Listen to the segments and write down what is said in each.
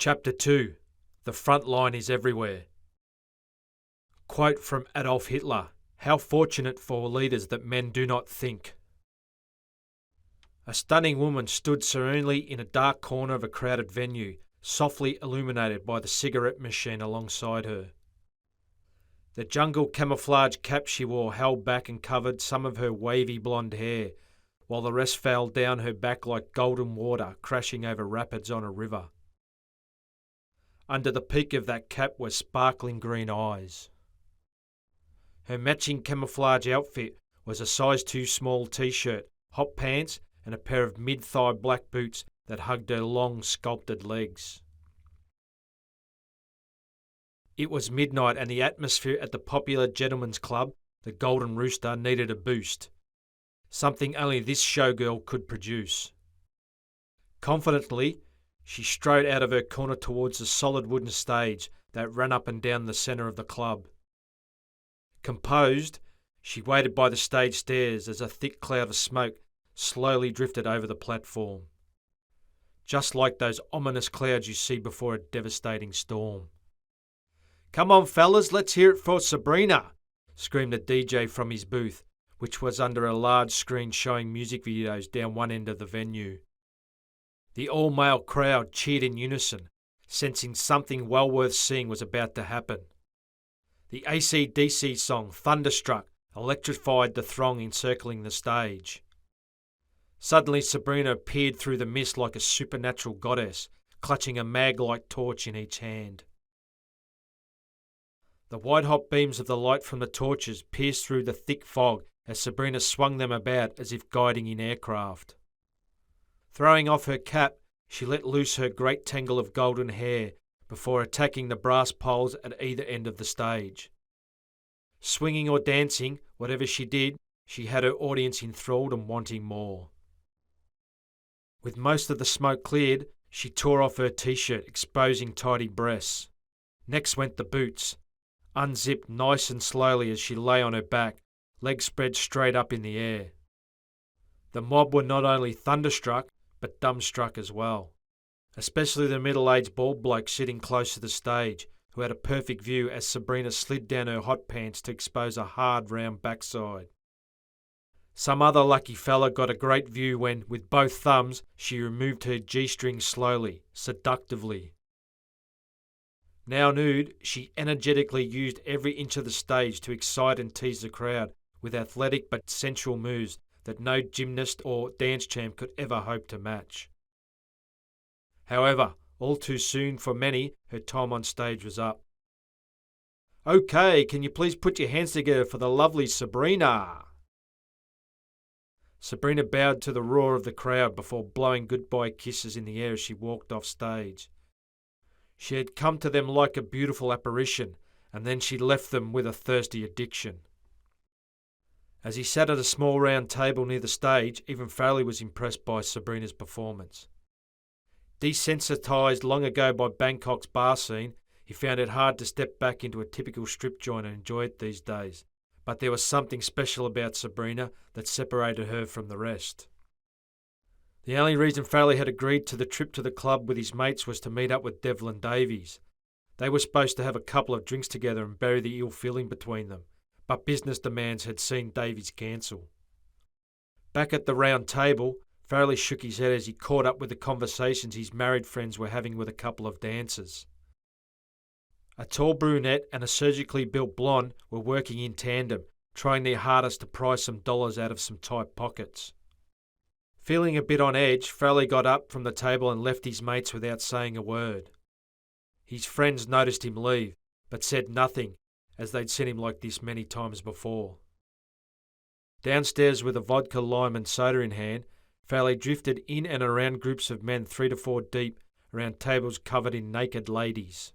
Chapter 2. The Frontline is Everywhere. Quote from Adolf Hitler: "How fortunate for leaders that men do not think." A stunning woman stood serenely in a dark corner of a crowded venue, softly illuminated by the cigarette machine alongside her. The jungle camouflage cap she wore held back and covered some of her wavy blonde hair, while the rest fell down her back like golden water crashing over rapids on a river. Under the peak of that cap were sparkling green eyes. Her matching camouflage outfit was a size too small t-shirt, hot pants, and a pair of mid-thigh black boots that hugged her long, sculpted legs. It was midnight and the atmosphere at the popular gentlemen's club, the Golden Rooster, needed a boost. Something only this showgirl could produce. Confidently, she strode out of her corner towards the solid wooden stage that ran up and down the centre of the club. Composed, she waited by the stage stairs as a thick cloud of smoke slowly drifted over the platform. Just like those ominous clouds you see before a devastating storm. "Come on, fellas, let's hear it for Sabrina," screamed the DJ from his booth, which was under a large screen showing music videos down one end of the venue. The all-male crowd cheered in unison, sensing something well worth seeing was about to happen. The AC/DC song, Thunderstruck, electrified the throng encircling the stage. Suddenly Sabrina appeared through the mist like a supernatural goddess, clutching a mag-like torch in each hand. The white-hot beams of the light from the torches pierced through the thick fog as Sabrina swung them about as if guiding in aircraft. Throwing off her cap, she let loose her great tangle of golden hair before attacking the brass poles at either end of the stage. Swinging or dancing, whatever she did, she had her audience enthralled and wanting more. With most of the smoke cleared, she tore off her t-shirt, exposing tidy breasts. Next went the boots, unzipped nice and slowly as she lay on her back, legs spread straight up in the air. The mob were not only thunderstruck, but dumbstruck as well, especially the middle-aged bald bloke sitting close to the stage, who had a perfect view as Sabrina slid down her hot pants to expose a hard, round backside. Some other lucky fella got a great view when, with both thumbs, she removed her G-string slowly, seductively. Now nude, she energetically used every inch of the stage to excite and tease the crowd with athletic but sensual moves that no gymnast or dance champ could ever hope to match. However, all too soon for many, her time on stage was up. "Okay, can you please put your hands together for the lovely Sabrina?" Sabrina bowed to the roar of the crowd before blowing goodbye kisses in the air as she walked off stage. She had come to them like a beautiful apparition, and then she left them with a thirsty addiction. As he sat at a small round table near the stage, even Farrelly was impressed by Sabrina's performance. Desensitised long ago by Bangkok's bar scene, he found it hard to step back into a typical strip joint and enjoy it these days. But there was something special about Sabrina that separated her from the rest. The only reason Farrelly had agreed to the trip to the club with his mates was to meet up with Devlin Davies. They were supposed to have a couple of drinks together and bury the ill feeling between them, but business demands had seen Davies cancel. Back at the round table, Farrelly shook his head as he caught up with the conversations his married friends were having with a couple of dancers. A tall brunette and a surgically built blonde were working in tandem, trying their hardest to pry some dollars out of some tight pockets. Feeling a bit on edge, Farrelly got up from the table and left his mates without saying a word. His friends noticed him leave, but said nothing, as they'd seen him like this many times before. Downstairs with a vodka, lime and soda in hand, Farrelly drifted in and around groups of men 3 to 4 deep, around tables covered in naked ladies.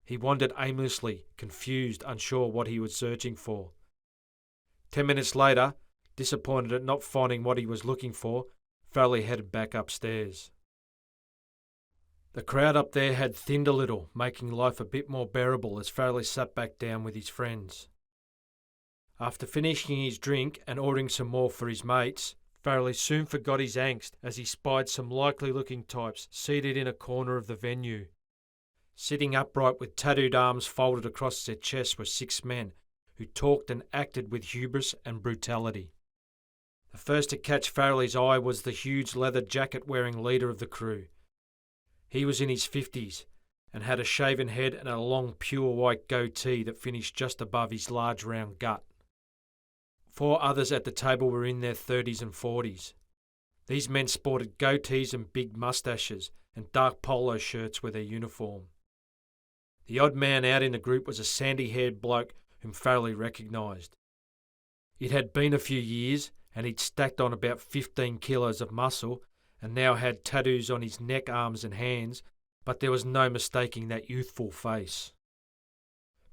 He wandered aimlessly, confused, unsure what he was searching for. 10 minutes later, disappointed at not finding what he was looking for, Farrelly headed back upstairs. The crowd up there had thinned a little, making life a bit more bearable as Farrelly sat back down with his friends. After finishing his drink and ordering some more for his mates, Farrelly soon forgot his angst as he spied some likely-looking types seated in a corner of the venue. Sitting upright with tattooed arms folded across their chests were 6 men, who talked and acted with hubris and brutality. The first to catch Farrelly's eye was the huge leather jacket-wearing leader of the crew. He was in his 50s and had a shaven head and a long pure white goatee that finished just above his large round gut. 4 others at the table were in their 30s and 40s. These men sported goatees and big moustaches, and dark polo shirts were their uniform. The odd man out in the group was a sandy-haired bloke whom Farrelly recognised. It had been a few years, and he'd stacked on about 15 kilos of muscle, and now had tattoos on his neck, arms and hands, but there was no mistaking that youthful face.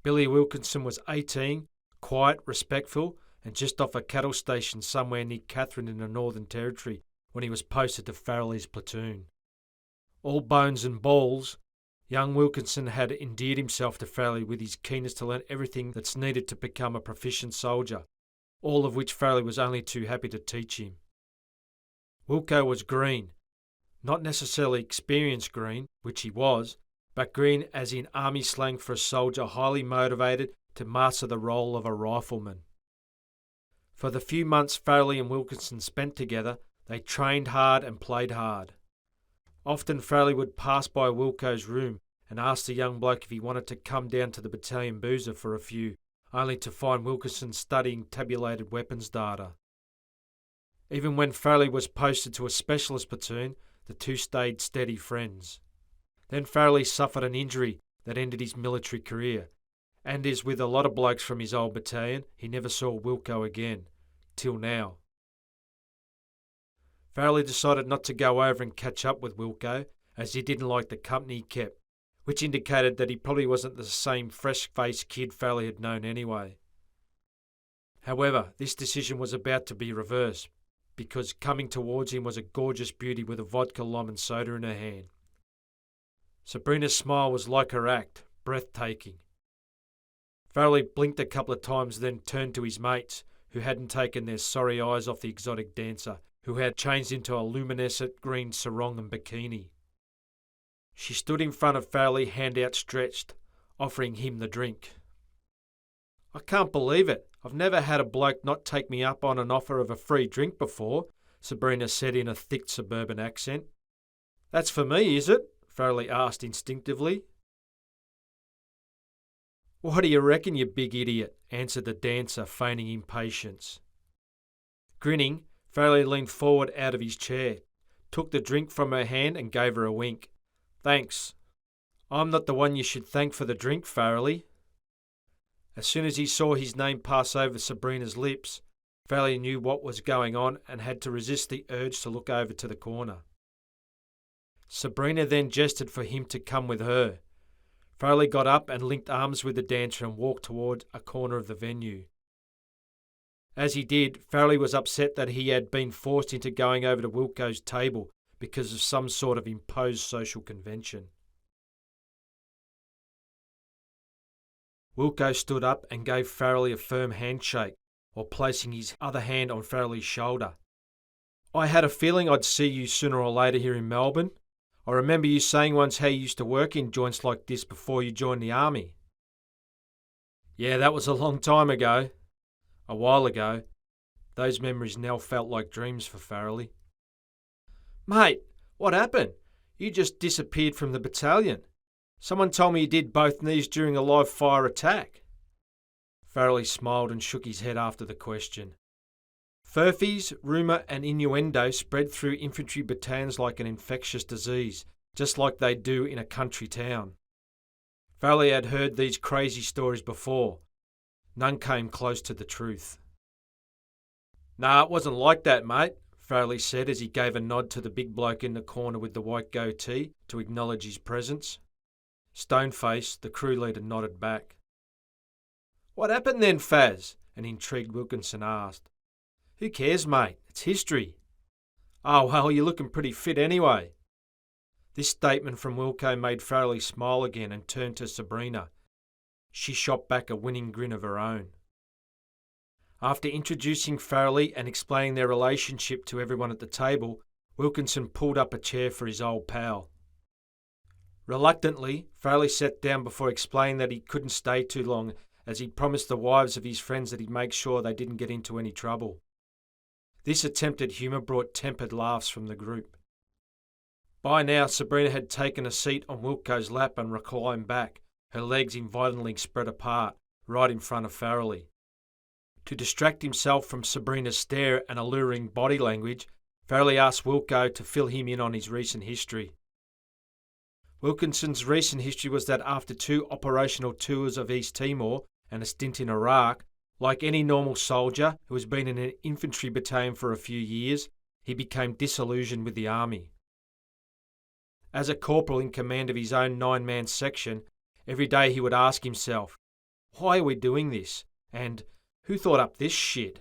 Billy Wilkinson was 18, quiet, respectful, and just off a cattle station somewhere near Katherine in the Northern Territory when he was posted to Farrelly's platoon. All bones and balls, young Wilkinson had endeared himself to Farrelly with his keenness to learn everything that's needed to become a proficient soldier, all of which Farrelly was only too happy to teach him. Wilco was green, not necessarily experienced green, which he was, but green as in army slang for a soldier highly motivated to master the role of a rifleman. For the few months Farrelly and Wilkinson spent together, they trained hard and played hard. Often Farrelly would pass by Wilco's room and ask the young bloke if he wanted to come down to the battalion boozer for a few, only to find Wilkinson studying tabulated weapons data. Even when Farrelly was posted to a specialist platoon, the two stayed steady friends. Then Farrelly suffered an injury that ended his military career, and as with a lot of blokes from his old battalion, he never saw Wilco again, till now. Farrelly decided not to go over and catch up with Wilco, as he didn't like the company he kept, which indicated that he probably wasn't the same fresh-faced kid Farrelly had known anyway. However, this decision was about to be reversed, because coming towards him was a gorgeous beauty with a vodka, lime and soda in her hand. Sabrina's smile was like her act, breathtaking. Farrelly blinked a couple of times, then turned to his mates, who hadn't taken their sorry eyes off the exotic dancer, who had changed into a luminescent green sarong and bikini. She stood in front of Farrelly, hand outstretched, offering him the drink. "I can't believe it. I've never had a bloke not take me up on an offer of a free drink before," Sabrina said in a thick suburban accent. "That's for me, is it?" Farrelly asked instinctively. "What do you reckon, you big idiot?" answered the dancer, feigning impatience. Grinning, Farrelly leaned forward out of his chair, took the drink from her hand and gave her a wink. "Thanks. I'm not the one you should thank for the drink, Farrelly." As soon as he saw his name pass over Sabrina's lips, Farrelly knew what was going on and had to resist the urge to look over to the corner. Sabrina then gestured for him to come with her. Farrelly got up and linked arms with the dancer and walked toward a corner of the venue. As he did, Farrelly was upset that he had been forced into going over to Wilco's table because of some sort of imposed social convention. Wilco stood up and gave Farrelly a firm handshake, while placing his other hand on Farrelly's shoulder. "I had a feeling I'd see you sooner or later here in Melbourne. I remember you saying once how you used to work in joints like this before you joined the army." "Yeah, that was a long time ago. A while ago." Those memories now felt like dreams for Farrelly. "Mate, what happened? You just disappeared from the battalion. Someone told me you did both knees during a live fire attack." Farrelly smiled and shook his head after the question. Furphies, rumour and innuendo spread through infantry battalions like an infectious disease, just like they do in a country town. Farrelly had heard these crazy stories before. None came close to the truth. "Nah, it wasn't like that, mate," Farrelly said as he gave a nod to the big bloke in the corner with the white goatee to acknowledge his presence. Stone-faced, the crew leader nodded back. "What happened then, Faz?" an intrigued Wilkinson asked. "Who cares, mate? It's history." "Oh, well, you're looking pretty fit anyway." This statement from Wilco made Farrelly smile again and turn to Sabrina. She shot back a winning grin of her own. After introducing Farrelly and explaining their relationship to everyone at the table, Wilkinson pulled up a chair for his old pal. Reluctantly, Farrelly sat down before explaining that he couldn't stay too long, as he'd promised the wives of his friends that he'd make sure they didn't get into any trouble. This attempt at humour brought tempered laughs from the group. By now, Sabrina had taken a seat on Wilco's lap and reclined back, her legs invitingly spread apart, right in front of Farrelly. To distract himself from Sabrina's stare and alluring body language, Farrelly asked Wilco to fill him in on his recent history. Wilkinson's recent history was that after 2 operational tours of East Timor and a stint in Iraq, like any normal soldier who has been in an infantry battalion for a few years, he became disillusioned with the army. As a corporal in command of his own 9-man section, every day he would ask himself, "Why are we doing this?" and "Who thought up this shit?"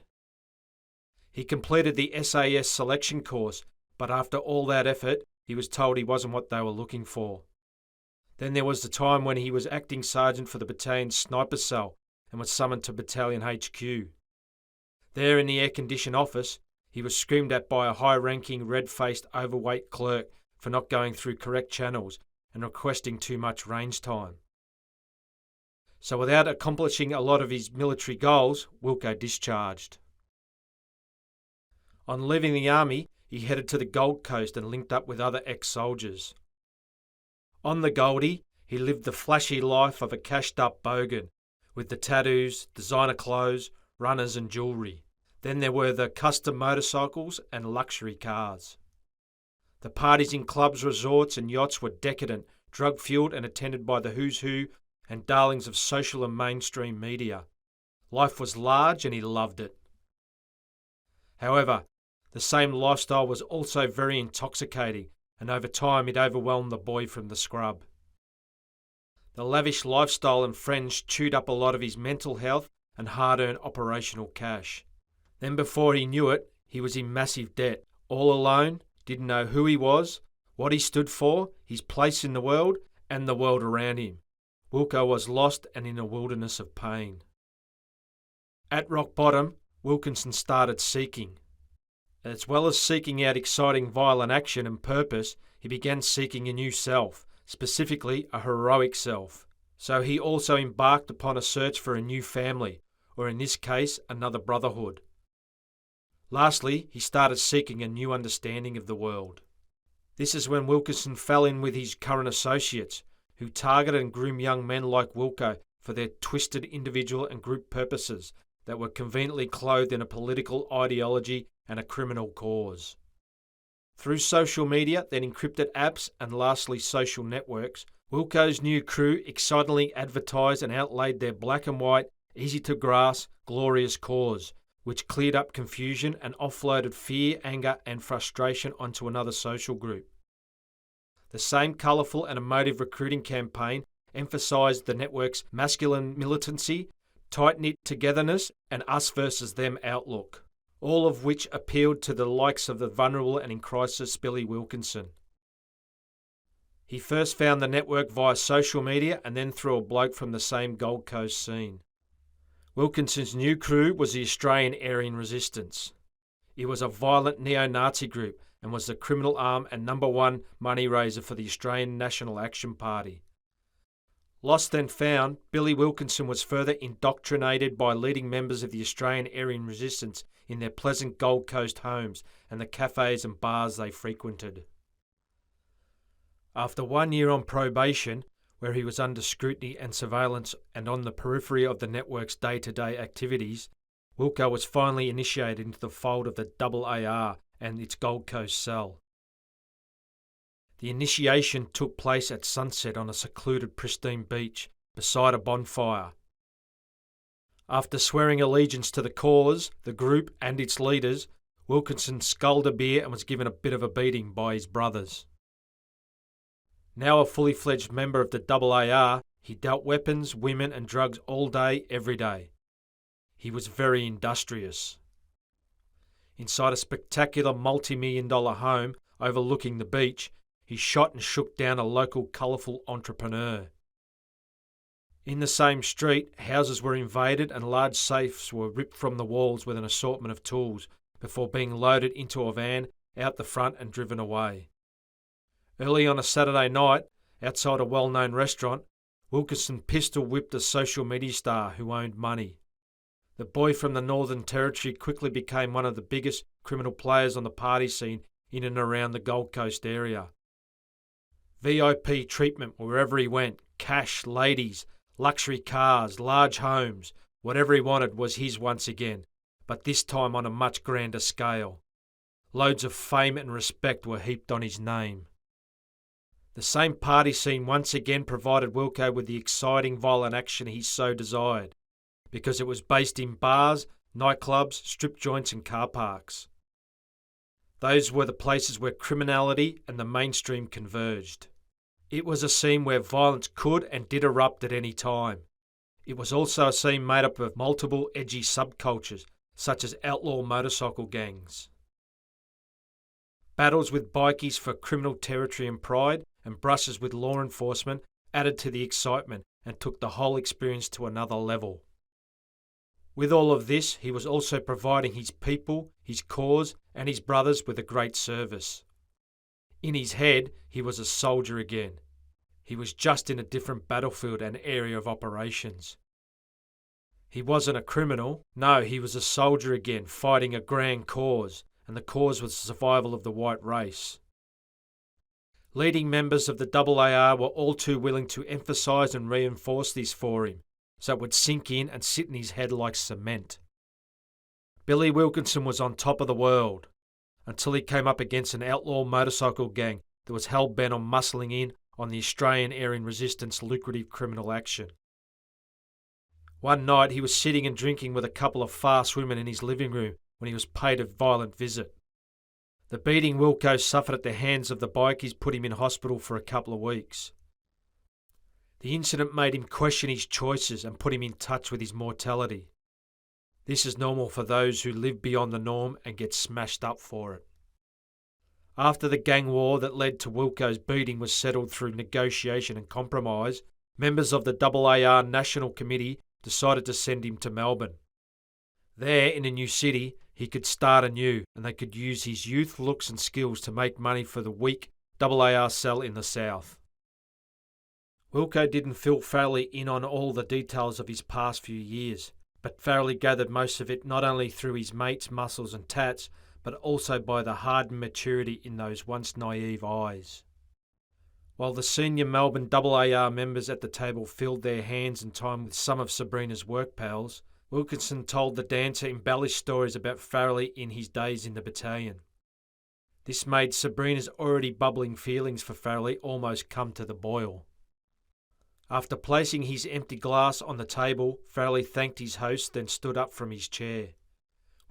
He completed the SAS selection course, but after all that effort, he was told he wasn't what they were looking for. Then there was the time when he was acting sergeant for the battalion's sniper cell and was summoned to battalion HQ. There in the air-conditioned office, he was screamed at by a high-ranking, red-faced, overweight clerk for not going through correct channels and requesting too much range time. So without accomplishing a lot of his military goals, Wilco discharged. On leaving the army, he headed to the Gold Coast and linked up with other ex-soldiers. On the Goldie, he lived the flashy life of a cashed-up bogan, with the tattoos, designer clothes, runners and jewellery. Then there were the custom motorcycles and luxury cars. The parties in clubs, resorts and yachts were decadent, drug-fueled and attended by the who's who and darlings of social and mainstream media. Life was large and he loved it. However, the same lifestyle was also very intoxicating, and over time it overwhelmed the boy from the scrub. The lavish lifestyle and friends chewed up a lot of his mental health and hard-earned operational cash. Then before he knew it, he was in massive debt, all alone, didn't know who he was, what he stood for, his place in the world, and the world around him. Wilco was lost and in a wilderness of pain. At rock bottom, Wilkinson started seeking. As well as seeking out exciting violent action and purpose, he began seeking a new self, specifically a heroic self. So he also embarked upon a search for a new family, or in this case, another brotherhood. Lastly, he started seeking a new understanding of the world. This is when Wilkinson fell in with his current associates, who targeted and groomed young men like Wilco for their twisted individual and group purposes that were conveniently clothed in a political ideology and a criminal cause. Through social media, then encrypted apps, and lastly social networks, Wilco's new crew excitedly advertised and outlaid their black and white, easy-to-grasp, glorious cause, which cleared up confusion and offloaded fear, anger and frustration onto another social group. The same colourful and emotive recruiting campaign emphasised the network's masculine militancy, tight-knit togetherness and us versus them outlook, all of which appealed to the likes of the vulnerable and in crisis Billy Wilkinson. He first found the network via social media and then through a bloke from the same Gold Coast scene. Wilkinson's new crew was the Australian Aryan Resistance. It was a violent neo-Nazi group and was the criminal arm and number one money raiser for the Australian National Action Party. Lost then found, Billy Wilkinson was further indoctrinated by leading members of the Australian Aryan Resistance in their pleasant Gold Coast homes and the cafes and bars they frequented. After 1 year on probation, where he was under scrutiny and surveillance and on the periphery of the network's day-to-day activities, Wilco was finally initiated into the fold of the AAR and its Gold Coast cell. The initiation took place at sunset on a secluded pristine beach beside a bonfire. After swearing allegiance to the cause, the group and its leaders, Wilkinson sculled a beer and was given a bit of a beating by his brothers. Now a fully fledged member of the AAR, he dealt weapons, women and drugs all day, every day. He was very industrious. Inside a spectacular multi-million-dollar home overlooking the beach, he shot and shook down a local colourful entrepreneur. In the same street, houses were invaded and large safes were ripped from the walls with an assortment of tools before being loaded into a van out the front and driven away. Early on a Saturday night, outside a well-known restaurant, Wilkinson pistol-whipped a social media star who owned money. The boy from the Northern Territory quickly became one of the biggest criminal players on the party scene in and around the Gold Coast area. VIP treatment wherever he went, cash, ladies, luxury cars, large homes, whatever he wanted was his once again, but this time on a much grander scale. Loads of fame and respect were heaped on his name. The same party scene once again provided Wilco with the exciting violent action he so desired, because it was based in bars, nightclubs, strip joints and car parks. Those were the places where criminality and the mainstream converged. It was a scene where violence could and did erupt at any time. It was also a scene made up of multiple edgy subcultures, such as outlaw motorcycle gangs. Battles with bikies for criminal territory and pride, and brushes with law enforcement added to the excitement and took the whole experience to another level. With all of this, he was also providing his people, his cause, and his brothers with a great service. In his head, he was a soldier again. He was just in a different battlefield and area of operations. He wasn't a criminal. No, he was a soldier again, fighting a grand cause, and the cause was the survival of the white race. Leading members of the AAR were all too willing to emphasise and reinforce this for him, so it would sink in and sit in his head like cement. Billy Wilkinson was on top of the world, until he came up against an outlaw motorcycle gang that was hell-bent on muscling in on the Australian Aryan resistance lucrative criminal action. One night he was sitting and drinking with a couple of fast women in his living room when he was paid a violent visit. The beating Wilco suffered at the hands of the bikies put him in hospital for a couple of weeks. The incident made him question his choices and put him in touch with his mortality. This is normal for those who live beyond the norm and get smashed up for it. After the gang war that led to Wilco's beating was settled through negotiation and compromise, members of the AAR National Committee decided to send him to Melbourne. There, in a new city, he could start anew, and they could use his youth, looks and skills to make money for the weak AAR cell in the south. Wilco didn't fill Farrelly in on all the details of his past few years, but Farrelly gathered most of it not only through his mates' muscles and tats, but also by the hardened maturity in those once naive eyes. While the senior Melbourne AAR members at the table filled their hands and time with some of Sabrina's work pals, Wilkinson told the dancer embellished stories about Farrelly in his days in the battalion. This made Sabrina's already bubbling feelings for Farrelly almost come to the boil. After placing his empty glass on the table, Farrelly thanked his host, then stood up from his chair.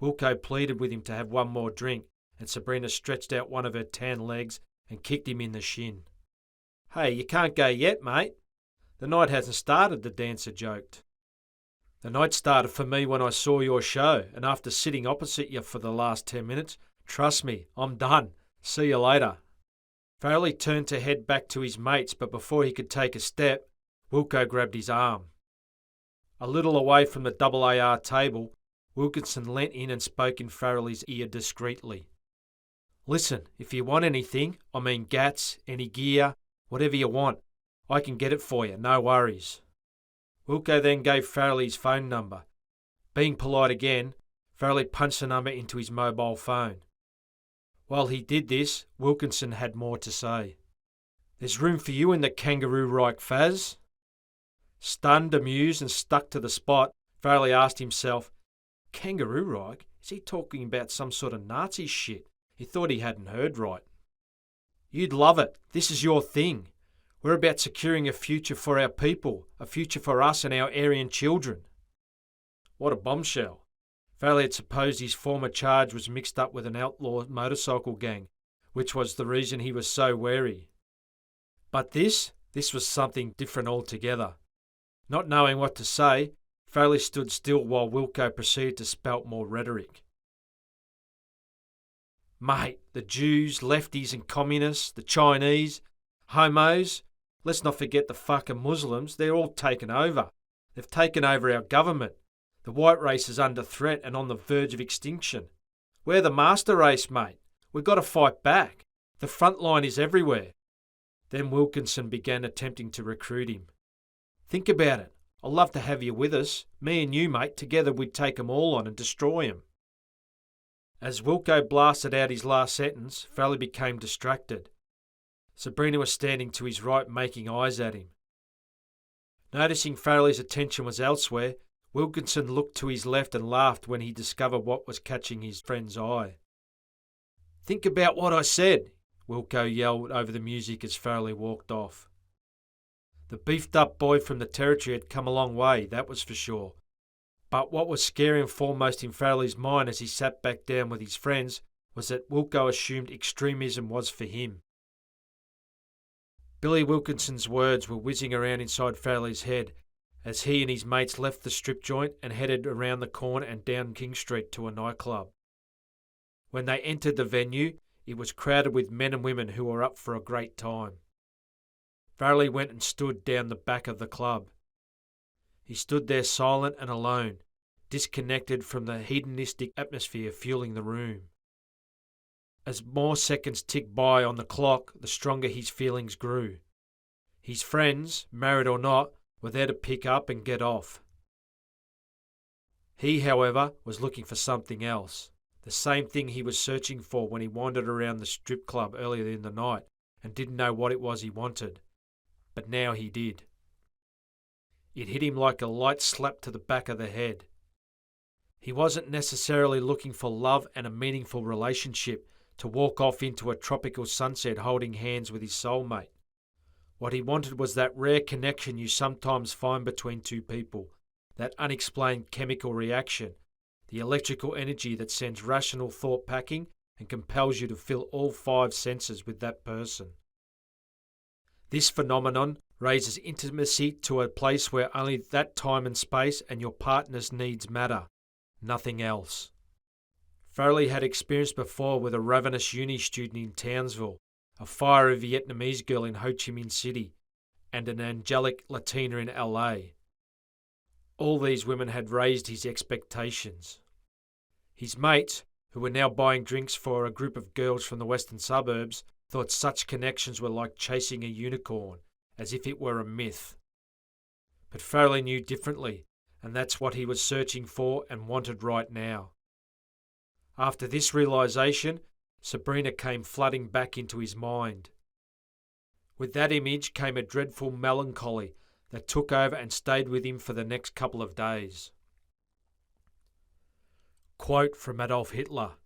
Wilco pleaded with him to have one more drink, and Sabrina stretched out one of her tan legs and kicked him in the shin. "Hey, you can't go yet, mate. The night hasn't started," the dancer joked. "The night started for me when I saw your show, and after sitting opposite you for the last 10 minutes, trust me, I'm done. See you later." Farrelly turned to head back to his mates, but before he could take a step, Wilco grabbed his arm. A little away from the AAR table, Wilkinson leant in and spoke in Farrelly's ear discreetly. "Listen, if you want anything, I mean gats, any gear, whatever you want, I can get it for you, no worries." Wilco then gave Farrelly his phone number. Being polite again, Farrelly punched the number into his mobile phone. While he did this, Wilkinson had more to say. "There's room for you in the kangaroo Reich, Faz." Stunned, amused and stuck to the spot, Farrelly asked himself, "Kangaroo Reich? Is he talking about some sort of Nazi shit?" He thought he hadn't heard right. "You'd love it. This is your thing. We're about securing a future for our people, a future for us and our Aryan children." What a bombshell. Farrelly had supposed his former charge was mixed up with an outlaw motorcycle gang, which was the reason he was so wary. But this was something different altogether. Not knowing what to say, Farrelly stood still while Wilco proceeded to spout more rhetoric. "Mate, the Jews, lefties and communists, the Chinese, homos, Let's not forget the fucking Muslims. They're all taken over. They've taken over our government. The white race is under threat and on the verge of extinction. We're the master race, mate. We've got to fight back. The front line is everywhere. Then Wilkinson began attempting to recruit him. Think about it. I'd love to have you with us. Me and you, mate, together we'd take 'em all on and destroy 'em. As Wilco blasted out his last sentence, Farrelly became distracted. Sabrina was standing to his right, making eyes at him. Noticing Farrelly's attention was elsewhere, Wilkinson looked to his left and laughed when he discovered what was catching his friend's eye. "Think about what I said," Wilco yelled over the music as Farrelly walked off. The beefed-up boy from the territory had come a long way, that was for sure. But what was scaring foremost in Farrelly's mind as he sat back down with his friends was that Wilco assumed extremism was for him. Billy Wilkinson's words were whizzing around inside Farrelly's head as he and his mates left the strip joint and headed around the corner and down King Street to a nightclub. When they entered the venue, it was crowded with men and women who were up for a great time. Farrelly went and stood down the back of the club. He stood there silent and alone, disconnected from the hedonistic atmosphere fueling the room. As more seconds ticked by on the clock, the stronger his feelings grew. His friends, married or not, were there to pick up and get off. He, however, was looking for something else, the same thing he was searching for when he wandered around the strip club earlier in the night and didn't know what it was he wanted. But now he did. It hit him like a light slap to the back of the head. He wasn't necessarily looking for love and a meaningful relationship to walk off into a tropical sunset holding hands with his soulmate. What he wanted was that rare connection you sometimes find between two people, that unexplained chemical reaction, the electrical energy that sends rational thought packing and compels you to fill all 5 senses with that person. This phenomenon raises intimacy to a place where only that time and space and your partner's needs matter, nothing else. Farrelly had experienced before with a ravenous uni student in Townsville, a fiery Vietnamese girl in Ho Chi Minh City, and an angelic Latina in LA. All these women had raised his expectations. His mates, who were now buying drinks for a group of girls from the western suburbs, thought such connections were like chasing a unicorn, as if it were a myth. But Farrelly knew differently, and that's what he was searching for and wanted right now. After this realisation, Sabrina came flooding back into his mind. With that image came a dreadful melancholy that took over and stayed with him for the next couple of days. Quote from Adolf Hitler: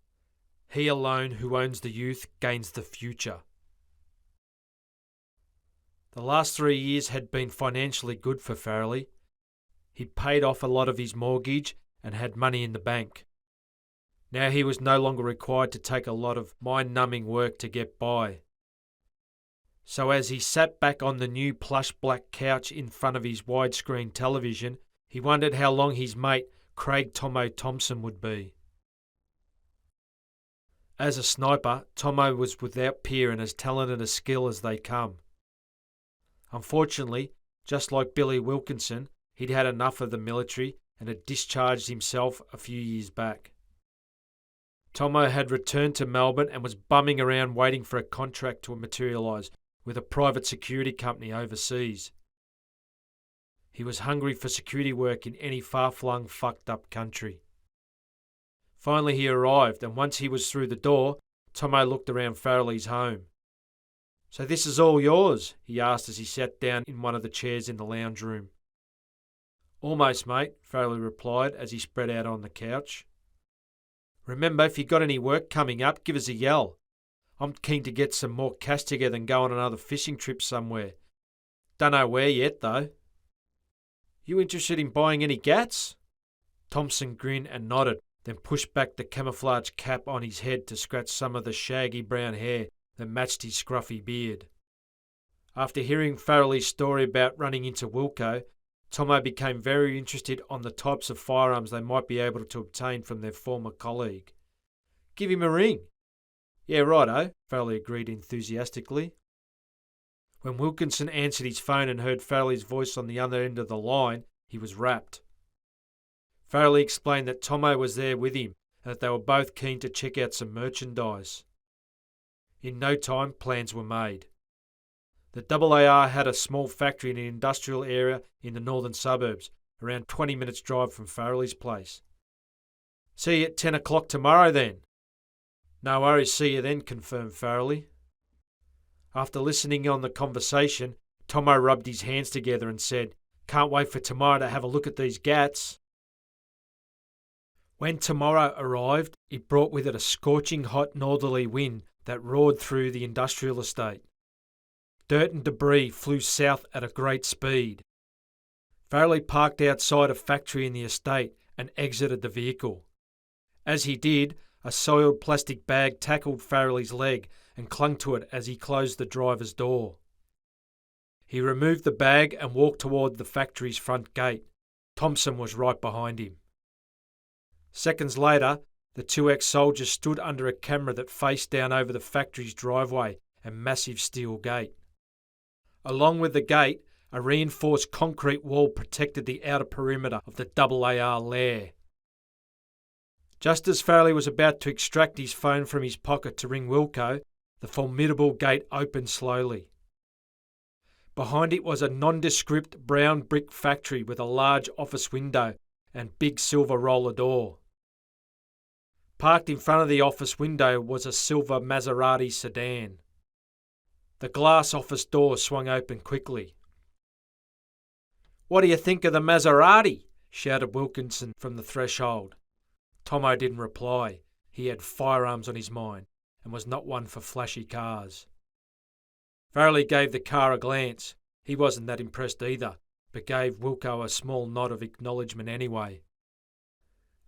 "He alone who owns the youth gains the future." The last 3 years had been financially good for Farrelly. He'd paid off a lot of his mortgage and had money in the bank. Now he was no longer required to take a lot of mind-numbing work to get by. So as he sat back on the new plush black couch in front of his widescreen television, he wondered how long his mate, Craig Tomo Thompson, would be. As a sniper, Tomo was without peer and as talented a skill as they come. Unfortunately, just like Billy Wilkinson, he'd had enough of the military and had discharged himself a few years back. Tomo had returned to Melbourne and was bumming around waiting for a contract to materialise with a private security company overseas. He was hungry for security work in any far-flung, fucked-up country. Finally he arrived, and once he was through the door, Tomo looked around Farrelly's home. "So this is all yours?" he asked as he sat down in one of the chairs in the lounge room. "Almost, mate," Farrelly replied as he spread out on the couch. "Remember, if you got any work coming up, give us a yell. I'm keen to get some more cash together and go on another fishing trip somewhere. Dunno where yet, though." "You interested in buying any gats?" Thompson grinned and nodded, then pushed back the camouflage cap on his head to scratch some of the shaggy brown hair that matched his scruffy beard. After hearing Farrelly's story about running into Wilco, Tomo became very interested on the types of firearms they might be able to obtain from their former colleague. "Give him a ring." "Yeah, righto," Farrelly agreed enthusiastically. When Wilkinson answered his phone and heard Farrelly's voice on the other end of the line, he was rapt. Farrelly explained that Tomo was there with him and that they were both keen to check out some merchandise. In no time, plans were made. The AAR had a small factory in an industrial area in the northern suburbs, around 20 minutes' drive from Farrelly's place. "See you at 10 o'clock tomorrow then." "No worries, see you then," confirmed Farrelly. After listening on the conversation, Tomo rubbed his hands together and said, "Can't wait for tomorrow to have a look at these gats." When tomorrow arrived, it brought with it a scorching hot northerly wind that roared through the industrial estate. Dirt and debris flew south at a great speed. Farrelly parked outside a factory in the estate and exited the vehicle. As he did, a soiled plastic bag tackled Farrelly's leg and clung to it as he closed the driver's door. He removed the bag and walked toward the factory's front gate. Thompson was right behind him. Seconds later, the two ex-soldiers stood under a camera that faced down over the factory's driveway and massive steel gate. Along with the gate, a reinforced concrete wall protected the outer perimeter of the AAR lair. Just as Farrelly was about to extract his phone from his pocket to ring Wilco, the formidable gate opened slowly. Behind it was a nondescript brown brick factory with a large office window and big silver roller door. Parked in front of the office window was a silver Maserati sedan. The glass office door swung open quickly. "What do you think of the Maserati?" shouted Wilkinson from the threshold. Tomo didn't reply. He had firearms on his mind and was not one for flashy cars. Farrelly gave the car a glance. He wasn't that impressed either, but gave Wilco a small nod of acknowledgement anyway.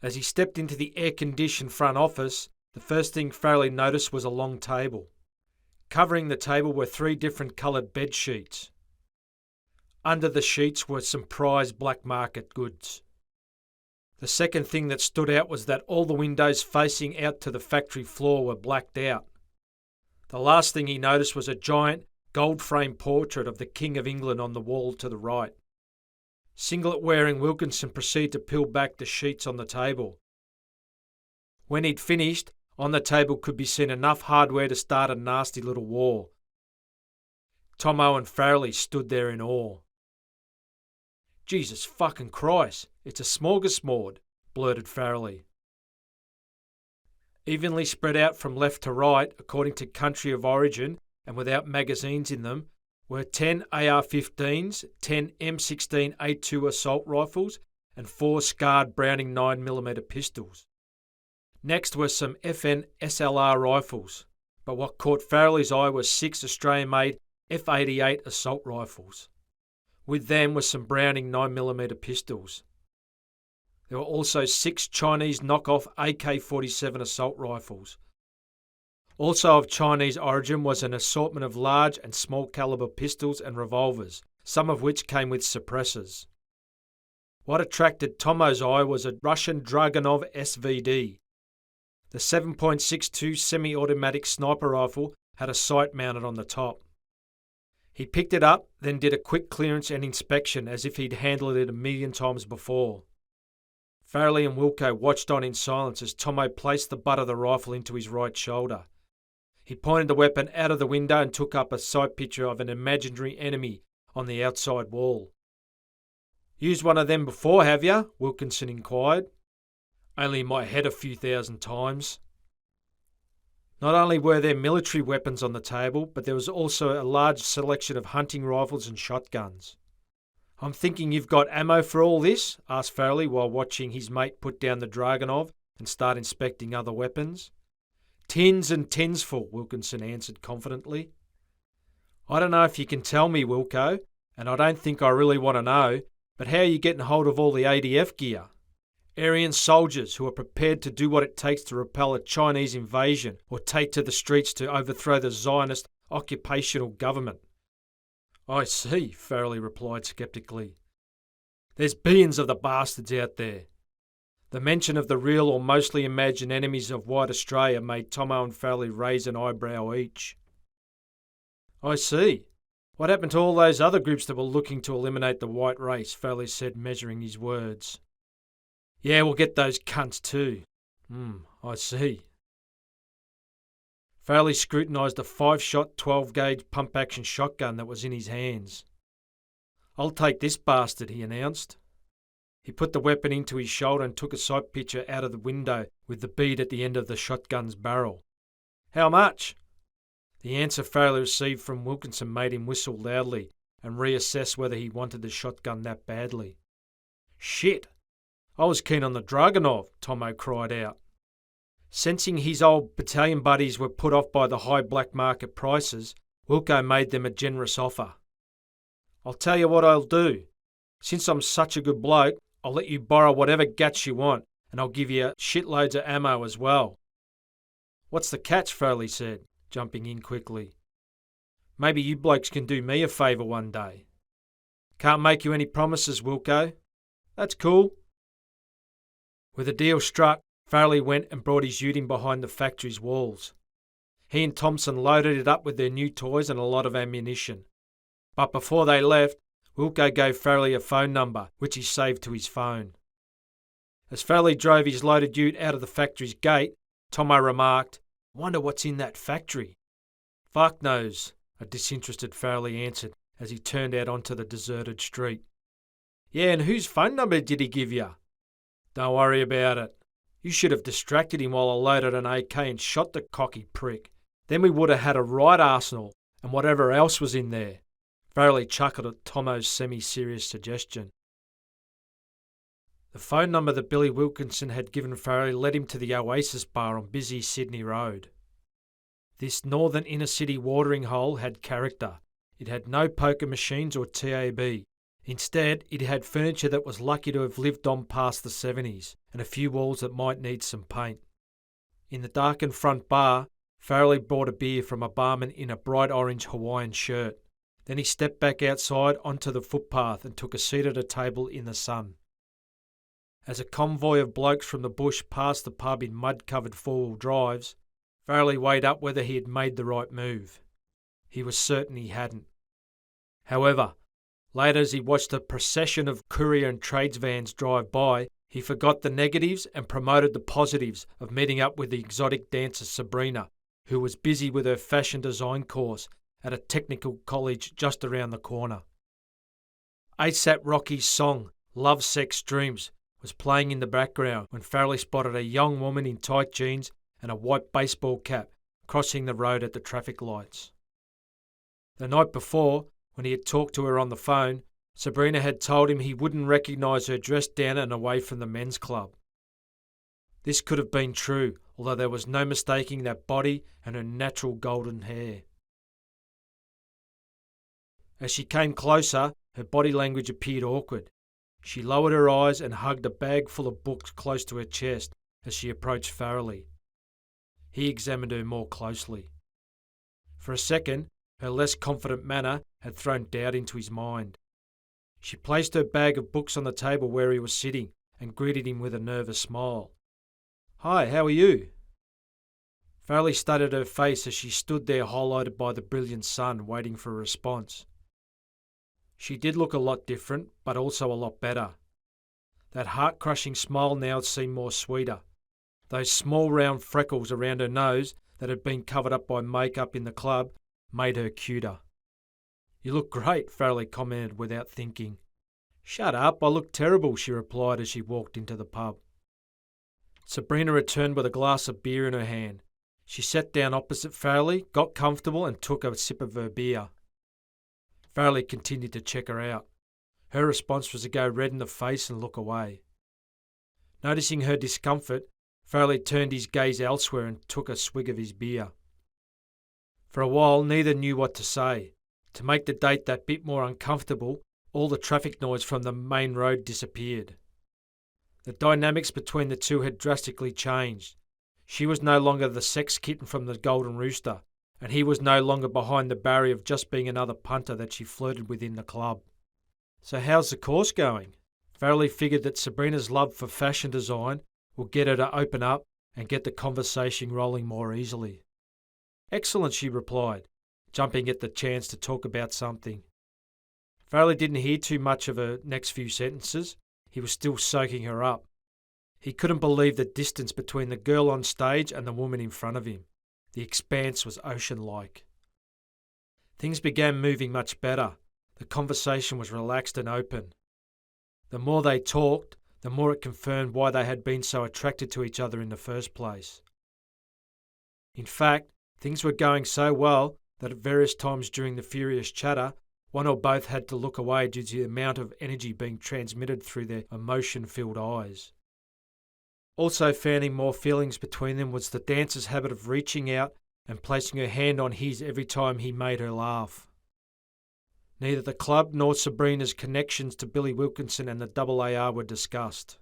As he stepped into the air-conditioned front office, the first thing Farrelly noticed was a long table. Covering the table were 3 different coloured bed sheets. Under the sheets were some prized black market goods. The second thing that stood out was that all the windows facing out to the factory floor were blacked out. The last thing he noticed was a giant, gold-framed portrait of the King of England on the wall to the right. Singlet-wearing Wilkinson proceeded to peel back the sheets on the table. When he'd finished, on the table could be seen enough hardware to start a nasty little war. Tomo and Farrelly stood there in awe. "Jesus fucking Christ, it's a smorgasbord," blurted Farrelly. Evenly spread out from left to right, according to country of origin and without magazines in them, were 10 AR-15s, 10 M16A2 assault rifles, and 4 scarred Browning 9mm pistols. Next were some FN SLR rifles, but what caught Farrelly's eye was 6 Australian-made F88 assault rifles. With them were some Browning 9mm pistols. There were also 6 Chinese knockoff AK-47 assault rifles. Also of Chinese origin was an assortment of large and small caliber pistols and revolvers, some of which came with suppressors. What attracted Tomo's eye was a Russian Dragunov SVD. The 7.62 semi-automatic sniper rifle had a sight mounted on the top. He picked it up, then did a quick clearance and inspection as if he'd handled it a million times before. Farrelly and Wilco watched on in silence as Tomo placed the butt of the rifle into his right shoulder. He pointed the weapon out of the window and took up a sight picture of an imaginary enemy on the outside wall. "Used one of them before, have you?" Wilkinson inquired. "Only in my head a few thousand times." Not only were there military weapons on the table, but there was also a large selection of hunting rifles and shotguns. "I'm thinking you've got ammo for all this?" asked Farrelly while watching his mate put down the Dragunov and start inspecting other weapons. "Tins and tins full," Wilkinson answered confidently. "I don't know if you can tell me, Wilco, and I don't think I really want to know, but how are you getting hold of all the ADF gear? Aryan soldiers who are prepared to do what it takes to repel a Chinese invasion or take to the streets to overthrow the Zionist occupational government." "I see," Farrelly replied sceptically. "There's billions of the bastards out there." The mention of the real or mostly imagined enemies of white Australia made Tomo and Farrelly raise an eyebrow each. "I see. What happened to all those other groups that were looking to eliminate the white race? Farrelly said, measuring his words. Yeah, we'll get those cunts too. I see. Farrelly scrutinised a 5-shot 12-gauge pump-action shotgun that was in his hands. I'll take this bastard, he announced. He put the weapon into his shoulder and took a sight picture out of the window with the bead at the end of the shotgun's barrel. How much? The answer Farrelly received from Wilkinson made him whistle loudly and reassess whether he wanted the shotgun that badly. Shit! I was keen on the Dragunov, Tomo cried out. Sensing his old battalion buddies were put off by the high black market prices, Wilco made them a generous offer. I'll tell you what I'll do. Since I'm such a good bloke, I'll let you borrow whatever guts you want, and I'll give you shitloads of ammo as well. What's the catch? Farrelly said, jumping in quickly. Maybe you blokes can do me a favour one day. Can't make you any promises, Wilco. That's cool. With the deal struck, Farrelly went and brought his ute in behind the factory's walls. He and Thompson loaded it up with their new toys and a lot of ammunition. But before they left, Wilco gave Farrelly a phone number, which he saved to his phone. As Farrelly drove his loaded ute out of the factory's gate, Tomo remarked, Wonder what's in that factory. Fuck knows, a disinterested Farrelly answered as he turned out onto the deserted street. Yeah, and whose phone number did he give you? Don't worry about it. You should have distracted him while I loaded an AK and shot the cocky prick. Then we would have had a right arsenal and whatever else was in there. Farrelly chuckled at Tomo's semi-serious suggestion. The phone number that Billy Wilkinson had given Farrelly led him to the Oasis bar on busy Sydney Road. This northern inner-city watering hole had character. It had no poker machines or TAB. Instead, it had furniture that was lucky to have lived on past the 70s, and a few walls that might need some paint. In the darkened front bar, Farrelly bought a beer from a barman in a bright orange Hawaiian shirt. Then he stepped back outside onto the footpath and took a seat at a table in the sun. As a convoy of blokes from the bush passed the pub in mud-covered four-wheel drives, Farrelly weighed up whether he had made the right move. He was certain he hadn't. However, later as he watched a procession of courier and trades vans drive by, he forgot the negatives and promoted the positives of meeting up with the exotic dancer Sabrina, who was busy with her fashion design course at a technical college just around the corner. ASAP Rocky's song, Love, Sex, Dreams, was playing in the background when Farrelly spotted a young woman in tight jeans and a white baseball cap crossing the road at the traffic lights. The night before, when he had talked to her on the phone, Sabrina had told him he wouldn't recognise her dressed down and away from the men's club. This could have been true, although there was no mistaking that body and her natural golden hair. As she came closer, her body language appeared awkward. She lowered her eyes and hugged a bag full of books close to her chest as she approached Farrelly. He examined her more closely. For a second, her less confident manner had thrown doubt into his mind. She placed her bag of books on the table where he was sitting and greeted him with a nervous smile. Hi, how are you? Farrelly studied her face as she stood there highlighted by the brilliant sun, waiting for a response. She did look a lot different, but also a lot better. That heart-crushing smile now seemed more sweeter. Those small round freckles around her nose that had been covered up by makeup in the club made her cuter. You look great, Farrelly commented without thinking. Shut up, I look terrible, she replied as she walked into the pub. Sabrina returned with a glass of beer in her hand. She sat down opposite Farrelly, got comfortable and took a sip of her beer. Farrelly continued to check her out. Her response was to go red in the face and look away. Noticing her discomfort, Farrelly turned his gaze elsewhere and took a swig of his beer. For a while, neither knew what to say. To make the date that bit more uncomfortable, all the traffic noise from the main road disappeared. The dynamics between the two had drastically changed. She was no longer the sex kitten from the Golden Rooster, and he was no longer behind the barrier of just being another punter that she flirted with in the club. So how's the course going? Farrelly figured that Sabrina's love for fashion design would get her to open up and get the conversation rolling more easily. Excellent, she replied. jumping at the chance to talk about something. Farrelly didn't hear too much of her next few sentences. He was still soaking her up. He couldn't believe the distance between the girl on stage and the woman in front of him. The expanse was ocean-like. Things began moving much better. The conversation was relaxed and open. The more they talked, the more it confirmed why they had been so attracted to each other in the first place. In fact, things were going so well that at various times during the furious chatter, one or both had to look away due to the amount of energy being transmitted through their emotion-filled eyes. Also fanning more feelings between them was the dancer's habit of reaching out and placing her hand on his every time he made her laugh. Neither the club nor Sabrina's connections to Billy Wilkinson and the AAR were discussed.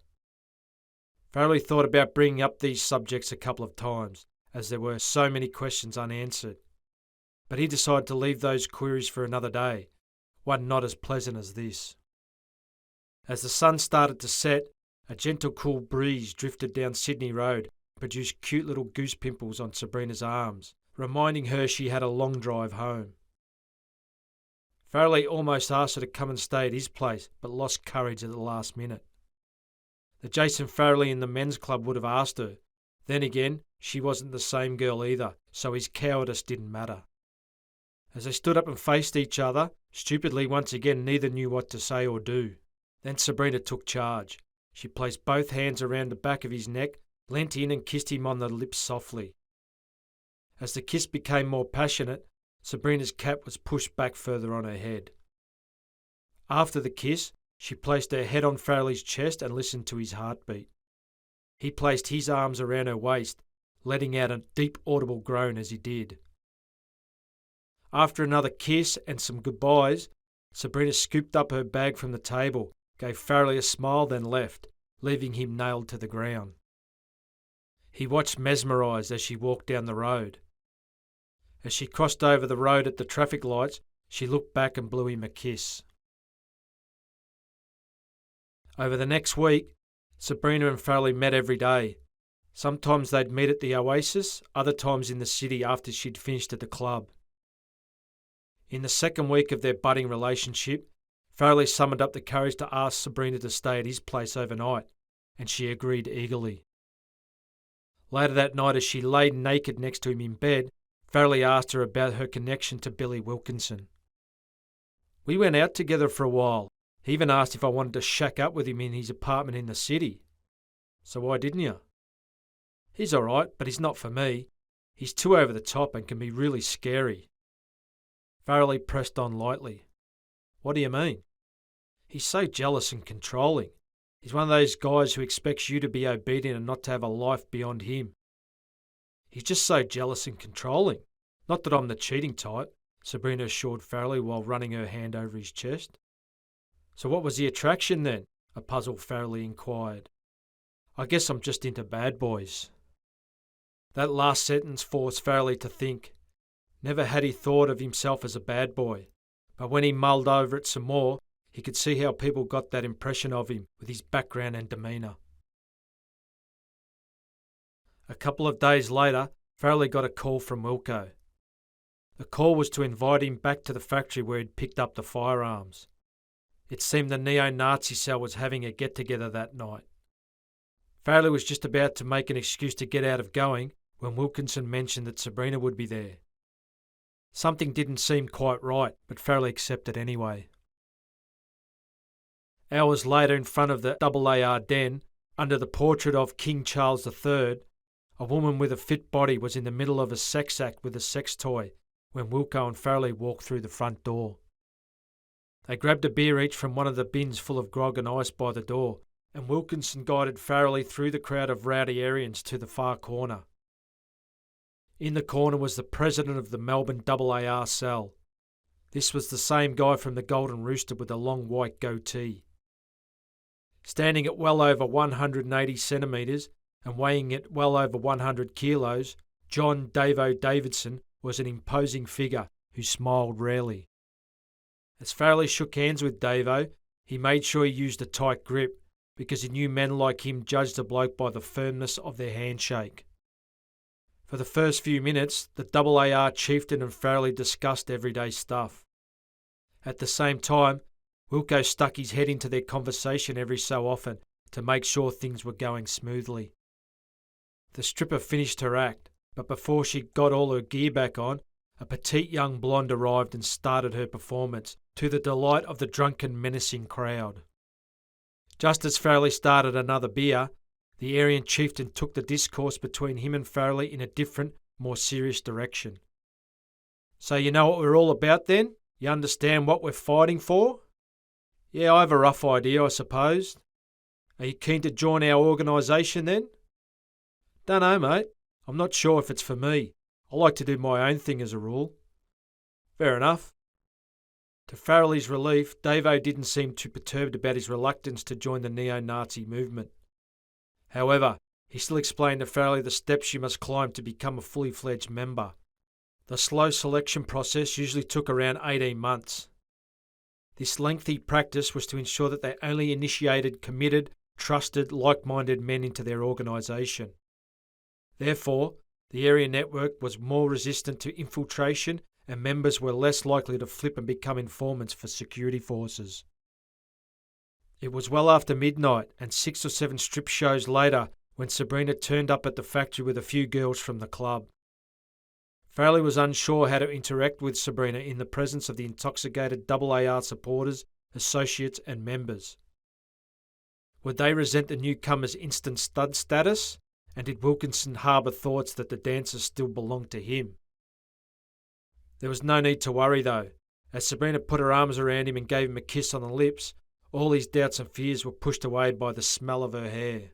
Farrelly thought about bringing up these subjects a couple of times, as there were so many questions unanswered. But he decided to leave those queries for another day, one not as pleasant as this. As the sun started to set, a gentle cool breeze drifted down Sydney Road and produced cute little goose pimples on Sabrina's arms, reminding her she had a long drive home. Farrelly almost asked her to come and stay at his place, but lost courage at the last minute. The Jason Farrelly in the men's club would have asked her. Then again, she wasn't the same girl either, so his cowardice didn't matter. As they stood up and faced each other, stupidly once again neither knew what to say or do. Then Sabrina took charge. She placed both hands around the back of his neck, leant in and kissed him on the lips softly. As the kiss became more passionate, Sabrina's cap was pushed back further on her head. After the kiss, she placed her head on Farrelly's chest and listened to his heartbeat. He placed his arms around her waist, letting out a deep audible groan as he did. After another kiss and some goodbyes, Sabrina scooped up her bag from the table, gave Farrelly a smile, then left, leaving him nailed to the ground. He watched mesmerised as she walked down the road. As she crossed over the road at the traffic lights, she looked back and blew him a kiss. Over the next week, Sabrina and Farrelly met every day. Sometimes they'd meet at the Oasis, other times in the city after she'd finished at the club. In the second week of their budding relationship, Farrelly summoned up the courage to ask Sabrina to stay at his place overnight, and she agreed eagerly. Later that night, as she lay naked next to him in bed, Farrelly asked her about her connection to Billy Wilkinson. We went out together for a while. He even asked if I wanted to shack up with him in his apartment in the city. So why didn't you? He's all right, but he's not for me. He's too over the top and can be really scary. Farrelly pressed on lightly. What do you mean? He's so jealous and controlling. He's one of those guys who expects you to be obedient and not to have a life beyond him. He's just so jealous and controlling. Not that I'm the cheating type, Sabrina assured Farrelly while running her hand over his chest. So what was the attraction then? A puzzled Farrelly inquired. I guess I'm just into bad boys. That last sentence forced Farrelly to think. Never had he thought of himself as a bad boy, but when he mulled over it some more, he could see how people got that impression of him with his background and demeanour. A couple of days later, Farrelly got a call from Wilco. The call was to invite him back to the factory where he'd picked up the firearms. It seemed the neo-Nazi cell was having a get-together that night. Farrelly was just about to make an excuse to get out of going when Wilkinson mentioned that Sabrina would be there. Something didn't seem quite right, but Farrelly accepted anyway. Hours later, in front of the AAR den, under the portrait of King Charles III, a woman with a fit body was in the middle of a sex act with a sex toy when Wilco and Farrelly walked through the front door. They grabbed a beer each from one of the bins full of grog and ice by the door, and Wilkinson guided Farrelly through the crowd of rowdy Aryans to the far corner. In the corner was the president of the Melbourne AAR cell. This was the same guy from the Golden Rooster with the long white goatee. Standing at well over 180 centimetres and weighing at well over 100 kilos, John Davo Davidson was an imposing figure who smiled rarely. As Farrelly shook hands with Davo, he made sure he used a tight grip because he knew men like him judged a bloke by the firmness of their handshake. For the first few minutes, the AAR chieftain and Farrelly discussed everyday stuff. At the same time, Wilco stuck his head into their conversation every so often to make sure things were going smoothly. The stripper finished her act, but before she got all her gear back on, a petite young blonde arrived and started her performance, to the delight of the drunken, menacing crowd. Just as Farrelly started another beer, the Aryan chieftain took the discourse between him and Farrelly in a different, more serious direction. "So you know what we're all about then? You understand what we're fighting for?" "Yeah, I have a rough idea, I suppose." "Are you keen to join our organisation then?" "Dunno, mate. I'm not sure if it's for me. I like to do my own thing as a rule." "Fair enough." To Farrelly's relief, Davo didn't seem too perturbed about his reluctance to join the neo-Nazi movement. However, he still explained to Farrelly the steps you must climb to become a fully fledged member. The slow selection process usually took around 18 months. This lengthy practice was to ensure that they only initiated committed, trusted, like-minded men into their organisation. Therefore, the area network was more resistant to infiltration and members were less likely to flip and become informants for security forces. It was well after midnight and 6 or 7 strip shows later when Sabrina turned up at the factory with a few girls from the club. Farrelly was unsure how to interact with Sabrina in the presence of the intoxicated AAR supporters, associates and members. Would they resent the newcomer's instant stud status? And did Wilkinson harbour thoughts that the dancers still belonged to him? There was no need to worry though. As Sabrina put her arms around him and gave him a kiss on the lips, all his doubts and fears were pushed away by the smell of her hair.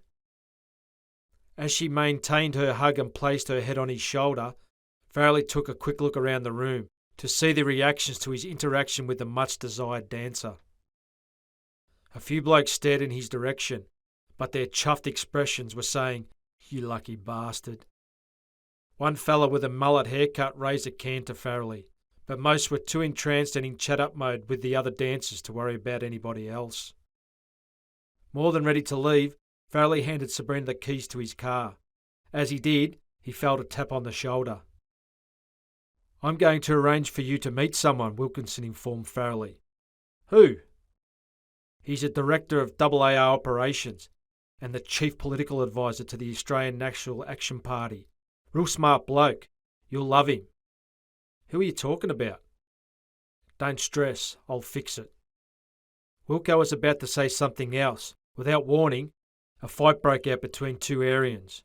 As she maintained her hug and placed her head on his shoulder, Farrelly took a quick look around the room to see the reactions to his interaction with the much-desired dancer. A few blokes stared in his direction, but their chuffed expressions were saying, "You lucky bastard." One fella with a mullet haircut raised a can to Farrelly, but most were too entranced and in chat-up mode with the other dancers to worry about anybody else. More than ready to leave, Farrelly handed Sabrina the keys to his car. As he did, he felt a tap on the shoulder. "I'm going to arrange for you to meet someone," Wilkinson informed Farrelly. "Who?" "He's a director of AAR operations and the chief political advisor to the Australian National Action Party. Real smart bloke. You'll love him." "Who are you talking about?" "Don't stress, I'll fix it." Wilco was about to say something else. Without warning, a fight broke out between two Aryans.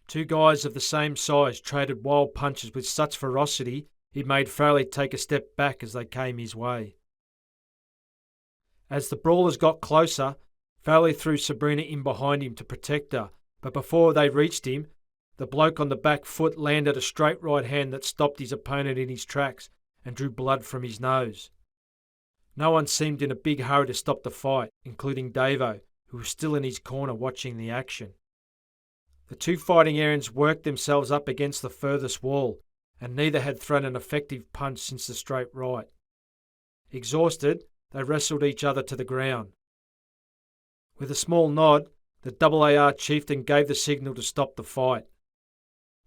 Two guys of the same size traded wild punches with such ferocity it made Farrelly take a step back as they came his way. As the brawlers got closer, Farrelly threw Sabrina in behind him to protect her, but before they reached him, the bloke on the back foot landed a straight right hand that stopped his opponent in his tracks and drew blood from his nose. No one seemed in a big hurry to stop the fight, including Davo, who was still in his corner watching the action. The two fighting Aryans worked themselves up against the furthest wall, and neither had thrown an effective punch since the straight right. Exhausted, they wrestled each other to the ground. With a small nod, the AAR chieftain gave the signal to stop the fight.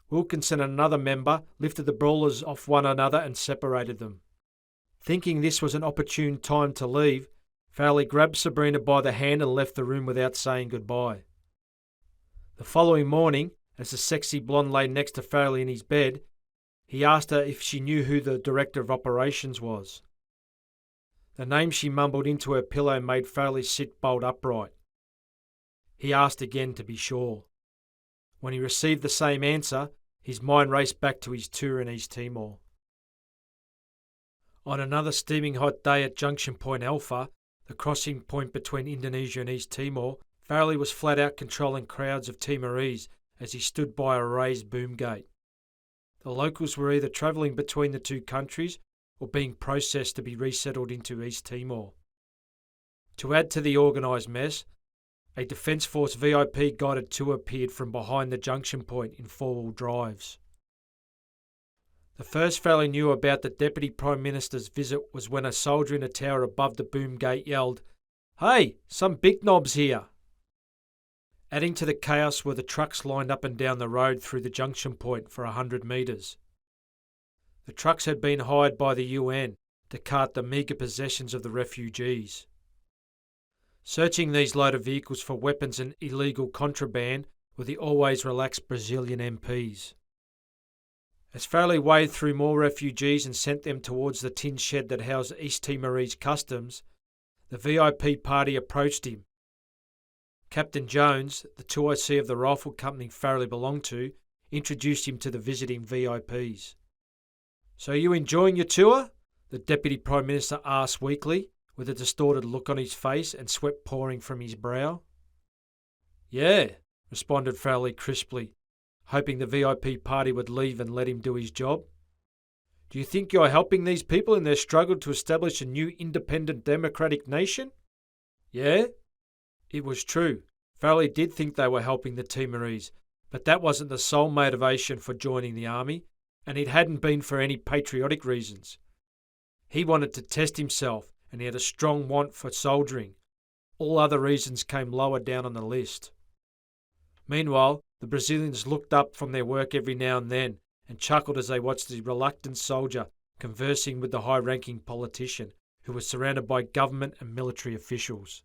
Wilkinson and another member lifted the brawlers off one another and separated them. Thinking this was an opportune time to leave, Farrelly grabbed Sabrina by the hand and left the room without saying goodbye. The following morning, as the sexy blonde lay next to Farrelly in his bed, he asked her if she knew who the director of operations was. The name she mumbled into her pillow made Farrelly sit bolt upright. He asked again to be sure. When he received the same answer, his mind raced back to his tour in East Timor. On another steaming hot day at Junction Point Alpha, the crossing point between Indonesia and East Timor, Farrelly was flat out controlling crowds of Timorese as he stood by a raised boom gate. The locals were either travelling between the two countries or being processed to be resettled into East Timor. To add to the organised mess, a Defence Force VIP guided tour appeared from behind the junction point in four-wheel drives. The first Farrelly knew about the Deputy Prime Minister's visit was when a soldier in a tower above the boom gate yelled, "Hey, some big knobs here!" Adding to the chaos were the trucks lined up and down the road through the junction point for 100 metres. The trucks had been hired by the UN to cart the meagre possessions of the refugees. Searching these loaded vehicles for weapons and illegal contraband were the always relaxed Brazilian MPs. As Farrelly waved through more refugees and sent them towards the tin shed that housed East Timorese customs, the VIP party approached him. Captain Jones, the 2IC of the rifle company Farrelly belonged to, introduced him to the visiting VIPs. "So you enjoying your tour?" the Deputy Prime Minister asked weakly, with a distorted look on his face and sweat pouring from his brow. "Yeah," responded Farrelly crisply, hoping the VIP party would leave and let him do his job. "Do you think you're helping these people in their struggle to establish a new independent democratic nation?" "Yeah." It was true. Farrelly did think they were helping the Timorese, but that wasn't the sole motivation for joining the army, and it hadn't been for any patriotic reasons. He wanted to test himself, and he had a strong want for soldiering. All other reasons came lower down on the list. Meanwhile, the Brazilians looked up from their work every now and then and chuckled as they watched the reluctant soldier conversing with the high-ranking politician, who was surrounded by government and military officials.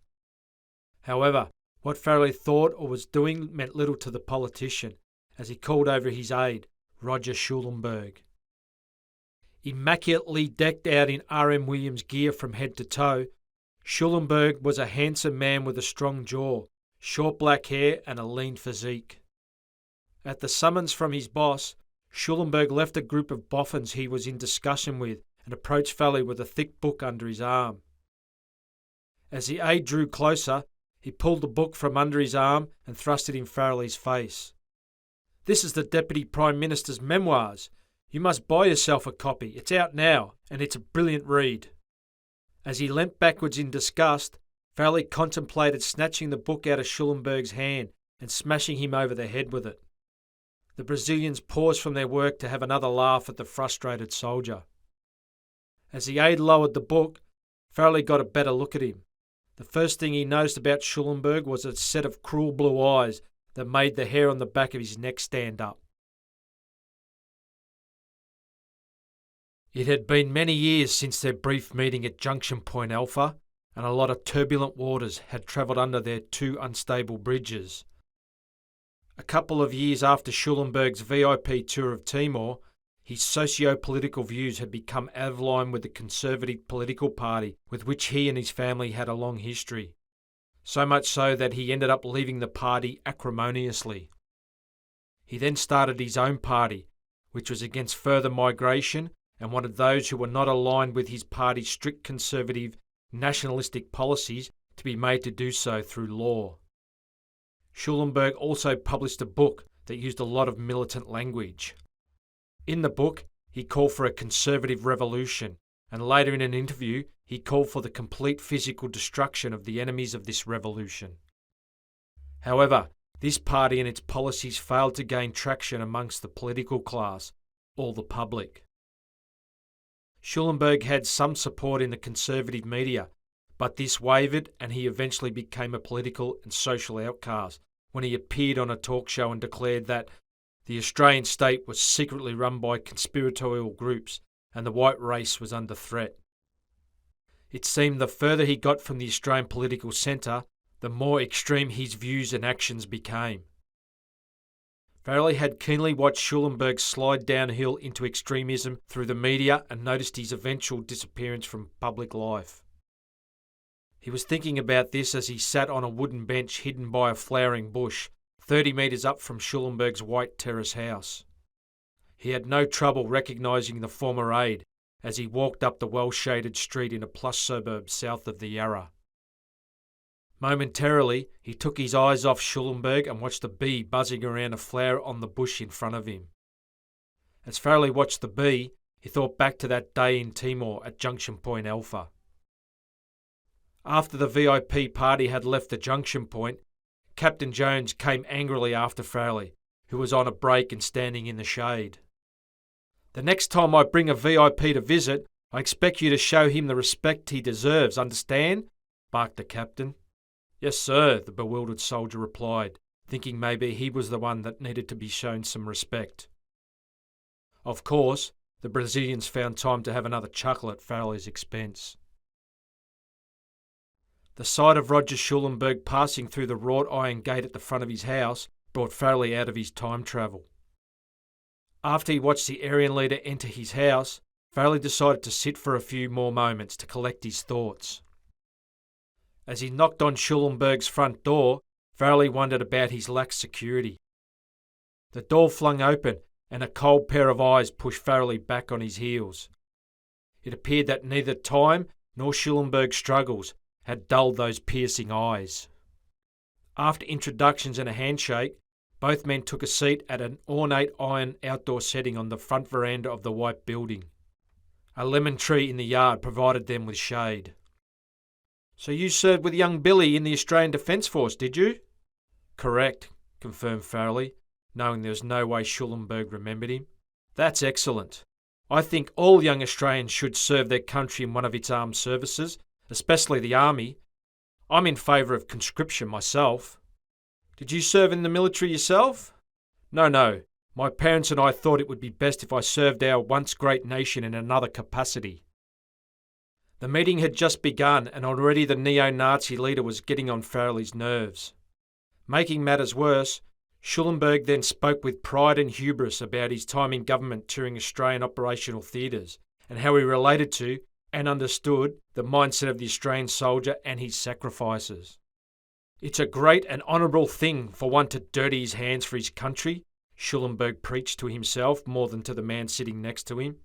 However, what Farrelly thought or was doing meant little to the politician, as he called over his aide, Roger Schulenberg. Immaculately decked out in R.M. Williams gear from head to toe, Schulenberg was a handsome man with a strong jaw, short black hair and a lean physique. At the summons from his boss, Schulenberg left a group of boffins he was in discussion with and approached Farrelly with a thick book under his arm. As the aide drew closer, he pulled the book from under his arm and thrust it in Farrelly's face. "This is the Deputy Prime Minister's memoirs. You must buy yourself a copy. It's out now, and it's a brilliant read." As he leant backwards in disgust, Farrelly contemplated snatching the book out of Schulenberg's hand and smashing him over the head with it. The Brazilians paused from their work to have another laugh at the frustrated soldier. As the aide lowered the book, Farrelly got a better look at him. The first thing he noticed about Schulenberg was a set of cruel blue eyes that made the hair on the back of his neck stand up. It had been many years since their brief meeting at Junction Point Alpha, and a lot of turbulent waters had travelled under their two unstable bridges. A couple of years after Schulenberg's VIP tour of Timor, his socio-political views had become out of line with the conservative political party with which he and his family had a long history, so much so that he ended up leaving the party acrimoniously. He then started his own party, which was against further migration and wanted those who were not aligned with his party's strict conservative, nationalistic policies to be made to do so through law. Schulenberg also published a book that used a lot of militant language. In the book, he called for a conservative revolution, and later in an interview, he called for the complete physical destruction of the enemies of this revolution. However, this party and its policies failed to gain traction amongst the political class or the public. Schulenberg had some support in the conservative media, but this wavered and he eventually became a political and social outcast when he appeared on a talk show and declared that the Australian state was secretly run by conspiratorial groups and the white race was under threat. It seemed the further he got from the Australian political centre, the more extreme his views and actions became. Farrelly had keenly watched Schulenberg slide downhill into extremism through the media and noticed his eventual disappearance from public life. He was thinking about this as he sat on a wooden bench hidden by a flowering bush, 30 metres up from Schulenberg's white terrace house. He had no trouble recognising the former aide as he walked up the well-shaded street in a plush suburb south of the Yarra. Momentarily, he took his eyes off Schulenberg and watched a bee buzzing around a flower on the bush in front of him. As Farrelly watched the bee, he thought back to that day in Timor at Junction Point Alpha. After the VIP party had left the junction point, Captain Jones came angrily after Farrelly, who was on a break and standing in the shade. "The next time I bring a VIP to visit, I expect you to show him the respect he deserves, understand?" barked the captain. "Yes, sir," the bewildered soldier replied, thinking maybe he was the one that needed to be shown some respect. Of course, the Brazilians found time to have another chuckle at Farrelly's expense. The sight of Roger Schulenberg passing through the wrought iron gate at the front of his house brought Farrelly out of his time travel. After he watched the Aryan leader enter his house, Farrelly decided to sit for a few more moments to collect his thoughts. As he knocked on Schulenberg's front door, Farrelly wondered about his lax security. The door flung open, and a cold pair of eyes pushed Farrelly back on his heels. It appeared that neither time nor Schulenberg's struggles had dulled those piercing eyes. After introductions and a handshake, both men took a seat at an ornate iron outdoor setting on the front veranda of the white building. A lemon tree in the yard provided them with shade. "So you served with young Billy in the Australian Defence Force, did you?" "Correct," confirmed Farrelly, knowing there was no way Schulenberg remembered him. "That's excellent. I think all young Australians should serve their country in one of its armed services, especially the army. I'm in favour of conscription myself." "Did you serve in the military yourself?" No. My parents and I thought it would be best if I served our once great nation in another capacity." The meeting had just begun, and already the neo-Nazi leader was getting on Farrelly's nerves. Making matters worse, Schulenberg then spoke with pride and hubris about his time in government touring Australian operational theatres, and how he related to and understood the mindset of the Australian soldier and his sacrifices. "It's a great and honourable thing for one to dirty his hands for his country," Schulenberg preached to himself more than to the man sitting next to him.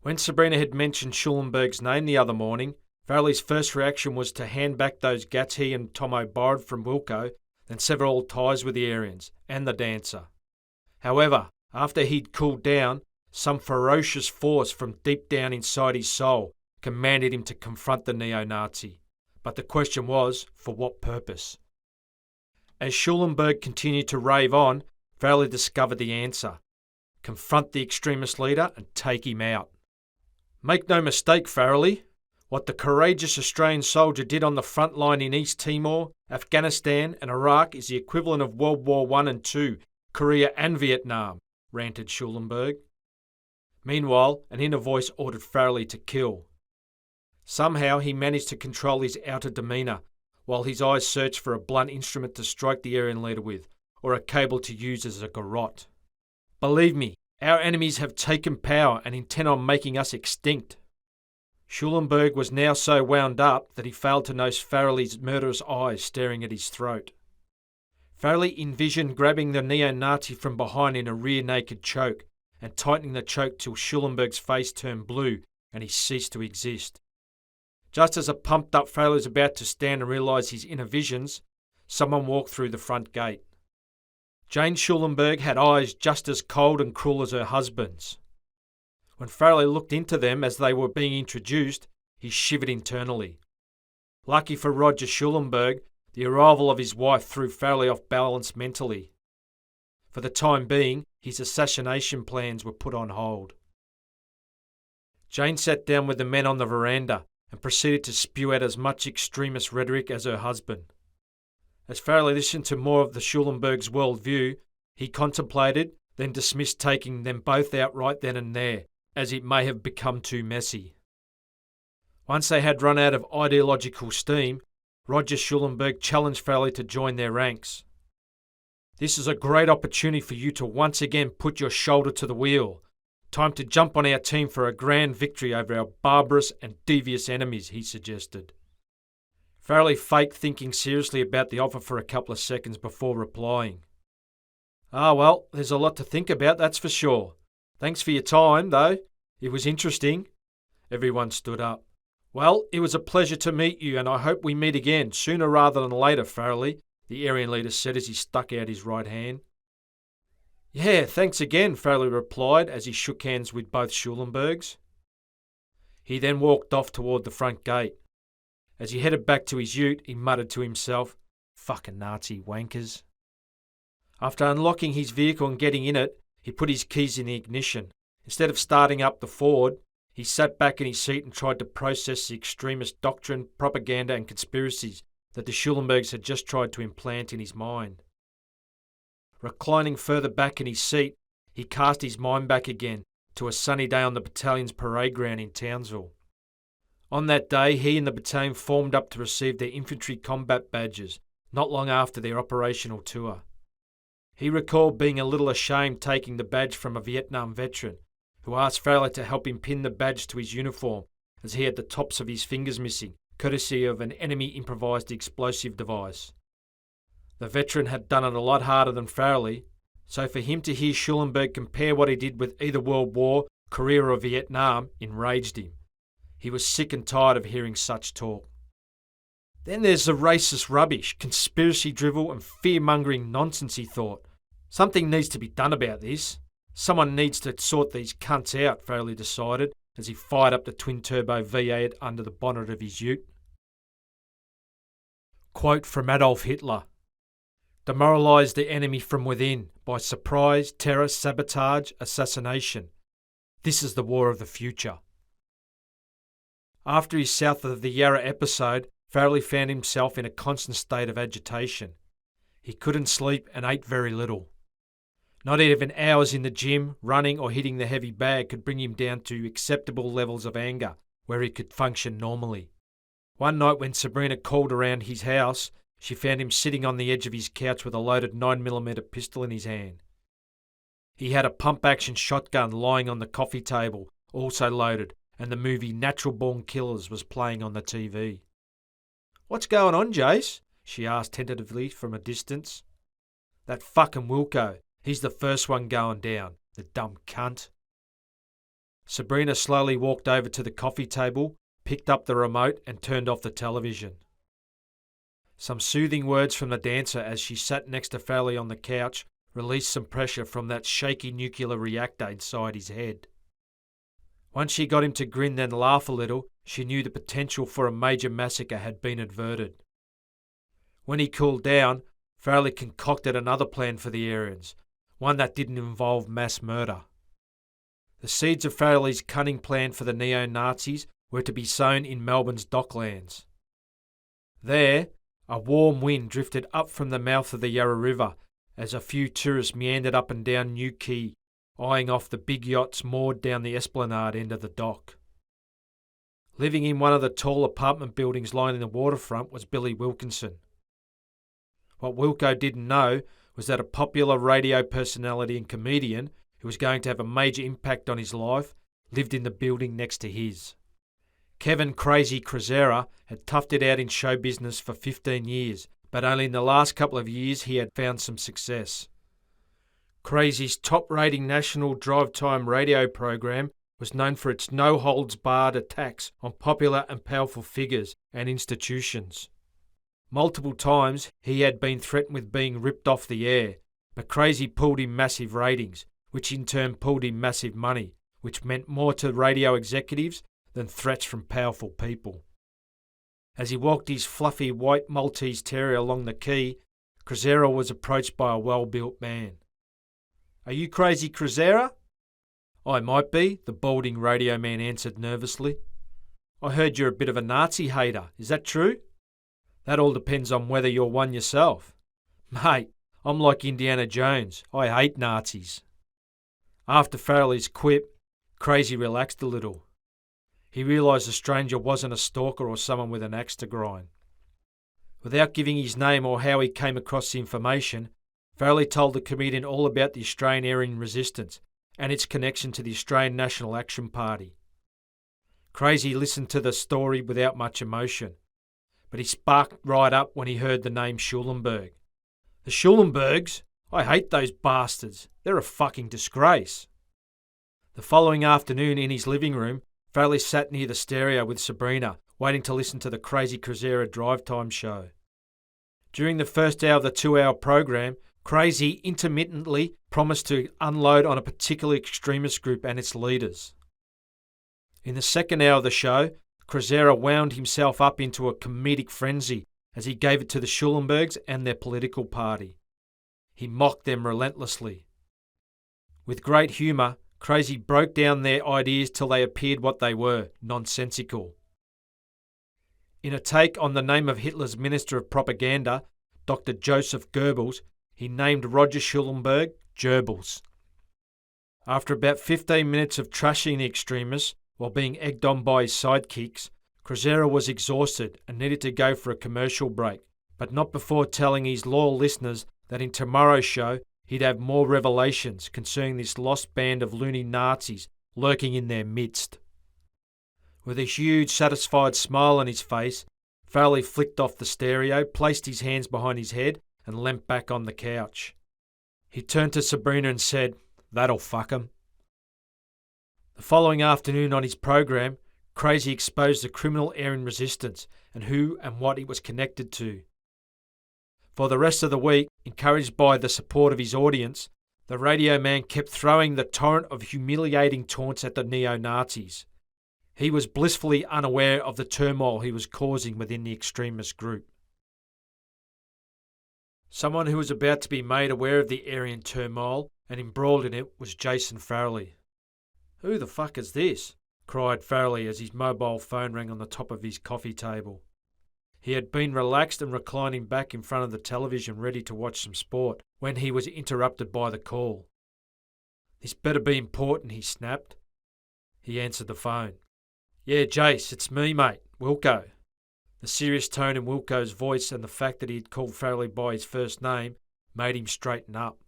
When Sabrina had mentioned Schulenberg's name the other morning, Farrelly's first reaction was to hand back those gats he and Tomo borrowed from Wilco, then sever all ties with the Aryans and the dancer. However, after he'd cooled down, some ferocious force from deep down inside his soul commanded him to confront the neo-Nazi. But the question was, for what purpose? As Schulenberg continued to rave on, Farrelly discovered the answer. Confront the extremist leader and take him out. "Make no mistake, Farrelly. What the courageous Australian soldier did on the front line in East Timor, Afghanistan and Iraq is the equivalent of World War I and II, Korea and Vietnam," ranted Schulenberg. Meanwhile, an inner voice ordered Farrelly to kill. Somehow he managed to control his outer demeanour, while his eyes searched for a blunt instrument to strike the Aryan leader with, or a cable to use as a garrote. "Believe me, our enemies have taken power and intend on making us extinct." Schulenberg was now so wound up that he failed to notice Farrelly's murderous eyes staring at his throat. Farrelly envisioned grabbing the neo-Nazi from behind in a rear naked choke and tightening the choke till Schulenberg's face turned blue and he ceased to exist. Just as a pumped-up Farrelly was about to stand and realise his inner visions, someone walked through the front gate. Jane Schulenberg had eyes just as cold and cruel as her husband's. When Farrelly looked into them as they were being introduced, he shivered internally. Lucky for Roger Schulenberg, the arrival of his wife threw Farrelly off balance mentally. For the time being, his assassination plans were put on hold. Jane sat down with the men on the veranda and proceeded to spew out as much extremist rhetoric as her husband. As Farrelly listened to more of the Schulenberg's worldview, he contemplated, then dismissed taking them both out right then and there, as it may have become too messy. Once they had run out of ideological steam, Roger Schulenberg challenged Farrelly to join their ranks. "This is a great opportunity for you to once again put your shoulder to the wheel. Time to jump on our team for a grand victory over our barbarous and devious enemies," he suggested. Farrelly faked thinking seriously about the offer for a couple of seconds before replying. Well, there's a lot to think about, that's for sure. Thanks for your time, though. It was interesting." Everyone stood up. "Well, it was a pleasure to meet you, and I hope we meet again, sooner rather than later, Farrelly," the Aryan leader said as he stuck out his right hand. "Yeah, thanks again," Farrelly replied as he shook hands with both Schulenbergs. He then walked off toward the front gate. As he headed back to his ute, he muttered to himself, "Fucking Nazi wankers." After unlocking his vehicle and getting in it, he put his keys in the ignition. Instead of starting up the Ford, he sat back in his seat and tried to process the extremist doctrine, propaganda and conspiracies that the Schulenbergs had just tried to implant in his mind. Reclining further back in his seat, he cast his mind back again to a sunny day on the battalion's parade ground in Townsville. On that day, he and the battalion formed up to receive their infantry combat badges, not long after their operational tour. He recalled being a little ashamed taking the badge from a Vietnam veteran, who asked Farrelly to help him pin the badge to his uniform, as he had the tops of his fingers missing, courtesy of an enemy improvised explosive device. The veteran had done it a lot harder than Farrelly, so for him to hear Schulenberg compare what he did with either World War, Korea or Vietnam enraged him. He was sick and tired of hearing such talk. Then there's the racist rubbish, conspiracy drivel and fear-mongering nonsense, he thought. Something needs to be done about this. Someone needs to sort these cunts out, Farrelly decided, as he fired up the twin-turbo V8 under the bonnet of his ute. Quote from Adolf Hitler: "Demoralise the enemy from within, by surprise, terror, sabotage, assassination. This is the war of the future." After his South of the Yarra episode, Farrelly found himself in a constant state of agitation. He couldn't sleep and ate very little. Not even hours in the gym, running or hitting the heavy bag could bring him down to acceptable levels of anger, where he could function normally. One night when Sabrina called around his house, she found him sitting on the edge of his couch with a loaded 9mm pistol in his hand. He had a pump-action shotgun lying on the coffee table, also loaded, and the movie Natural Born Killers was playing on the TV. "What's going on, Jace?" she asked tentatively from a distance. "That fucking Wilco. He's the first one going down, the dumb cunt." Sabrina slowly walked over to the coffee table, picked up the remote and turned off the television. Some soothing words from the dancer as she sat next to Farrelly on the couch released some pressure from that shaky nuclear reactor inside his head. Once she got him to grin then laugh a little, she knew the potential for a major massacre had been averted. When he cooled down, Farrelly concocted another plan for the Aryans, one that didn't involve mass murder. The seeds of Farrelly's cunning plan for the neo-Nazis were to be sown in Melbourne's docklands. There, a warm wind drifted up from the mouth of the Yarra River as a few tourists meandered up and down New Quay, eyeing off the big yachts moored down the esplanade end of the dock. Living in one of the tall apartment buildings lining the waterfront was Billy Wilkinson. What Wilco didn't know was that a popular radio personality and comedian who was going to have a major impact on his life lived in the building next to his. Kevin Crazy Cruzera had toughed it out in show business for 15 years, but only in the last couple of years he had found some success. Crazy's top-rating national drive-time radio program was known for its no-holds-barred attacks on popular and powerful figures and institutions. Multiple times he had been threatened with being ripped off the air, but Crazy pulled him massive ratings, which in turn pulled him massive money, which meant more to radio executives than threats from powerful people. As he walked his fluffy white Maltese terrier along the quay, Cruzera was approached by a well-built man. "Are you Crazy Cruzera?" "I might be," the balding radio man answered nervously. "I heard you're a bit of a Nazi hater. Is that true?" "That all depends on whether you're one yourself." "Mate, I'm like Indiana Jones. I hate Nazis." After Farrelly's quip, Crazy relaxed a little. He realised the stranger wasn't a stalker or someone with an axe to grind. Without giving his name or how he came across the information, Farrelly told the comedian all about the Australian Aryan resistance and its connection to the Australian National Action Party. Crazy listened to the story without much emotion, but he sparked right up when he heard the name Schulenberg. "The Schulenbergs? I hate those bastards. They're a fucking disgrace." The following afternoon in his living room, Farrelly sat near the stereo with Sabrina, waiting to listen to the Crazy Cruzera drive time show. During the first hour of the 2-hour program, Crazy intermittently promised to unload on a particular extremist group and its leaders. In the second hour of the show, Cruzera wound himself up into a comedic frenzy as he gave it to the Schulenbergs and their political party. He mocked them relentlessly. With great humour, Crazy broke down their ideas till they appeared what they were, nonsensical. In a take on the name of Hitler's Minister of Propaganda, Dr. Joseph Goebbels, he named Roger Schulenberg Gerbils. After about 15 minutes of trashing the extremists while being egged on by his sidekicks, Cruzera was exhausted and needed to go for a commercial break, but not before telling his loyal listeners that in tomorrow's show he'd have more revelations concerning this lost band of loony Nazis lurking in their midst. With a huge, satisfied smile on his face, Farrelly flicked off the stereo, placed his hands behind his head, and leant back on the couch. He turned to Sabrina and said, "That'll fuck 'em." The following afternoon on his program, Crazy exposed the criminal Aryan resistance and who and what it was connected to. For the rest of the week, encouraged by the support of his audience, the radio man kept throwing the torrent of humiliating taunts at the neo-Nazis. He was blissfully unaware of the turmoil he was causing within the extremist group. Someone who was about to be made aware of the Aryan turmoil and embroiled in it was Jason Farrelly. "Who the fuck is this?" cried Farrelly as his mobile phone rang on the top of his coffee table. He had been relaxed and reclining back in front of the television ready to watch some sport when he was interrupted by the call. "This better be important," he snapped. He answered the phone. "Yeah, Jace, it's me, mate, Wilco." The serious tone in Wilco's voice and the fact that he had called Farrelly by his first name made him straighten up.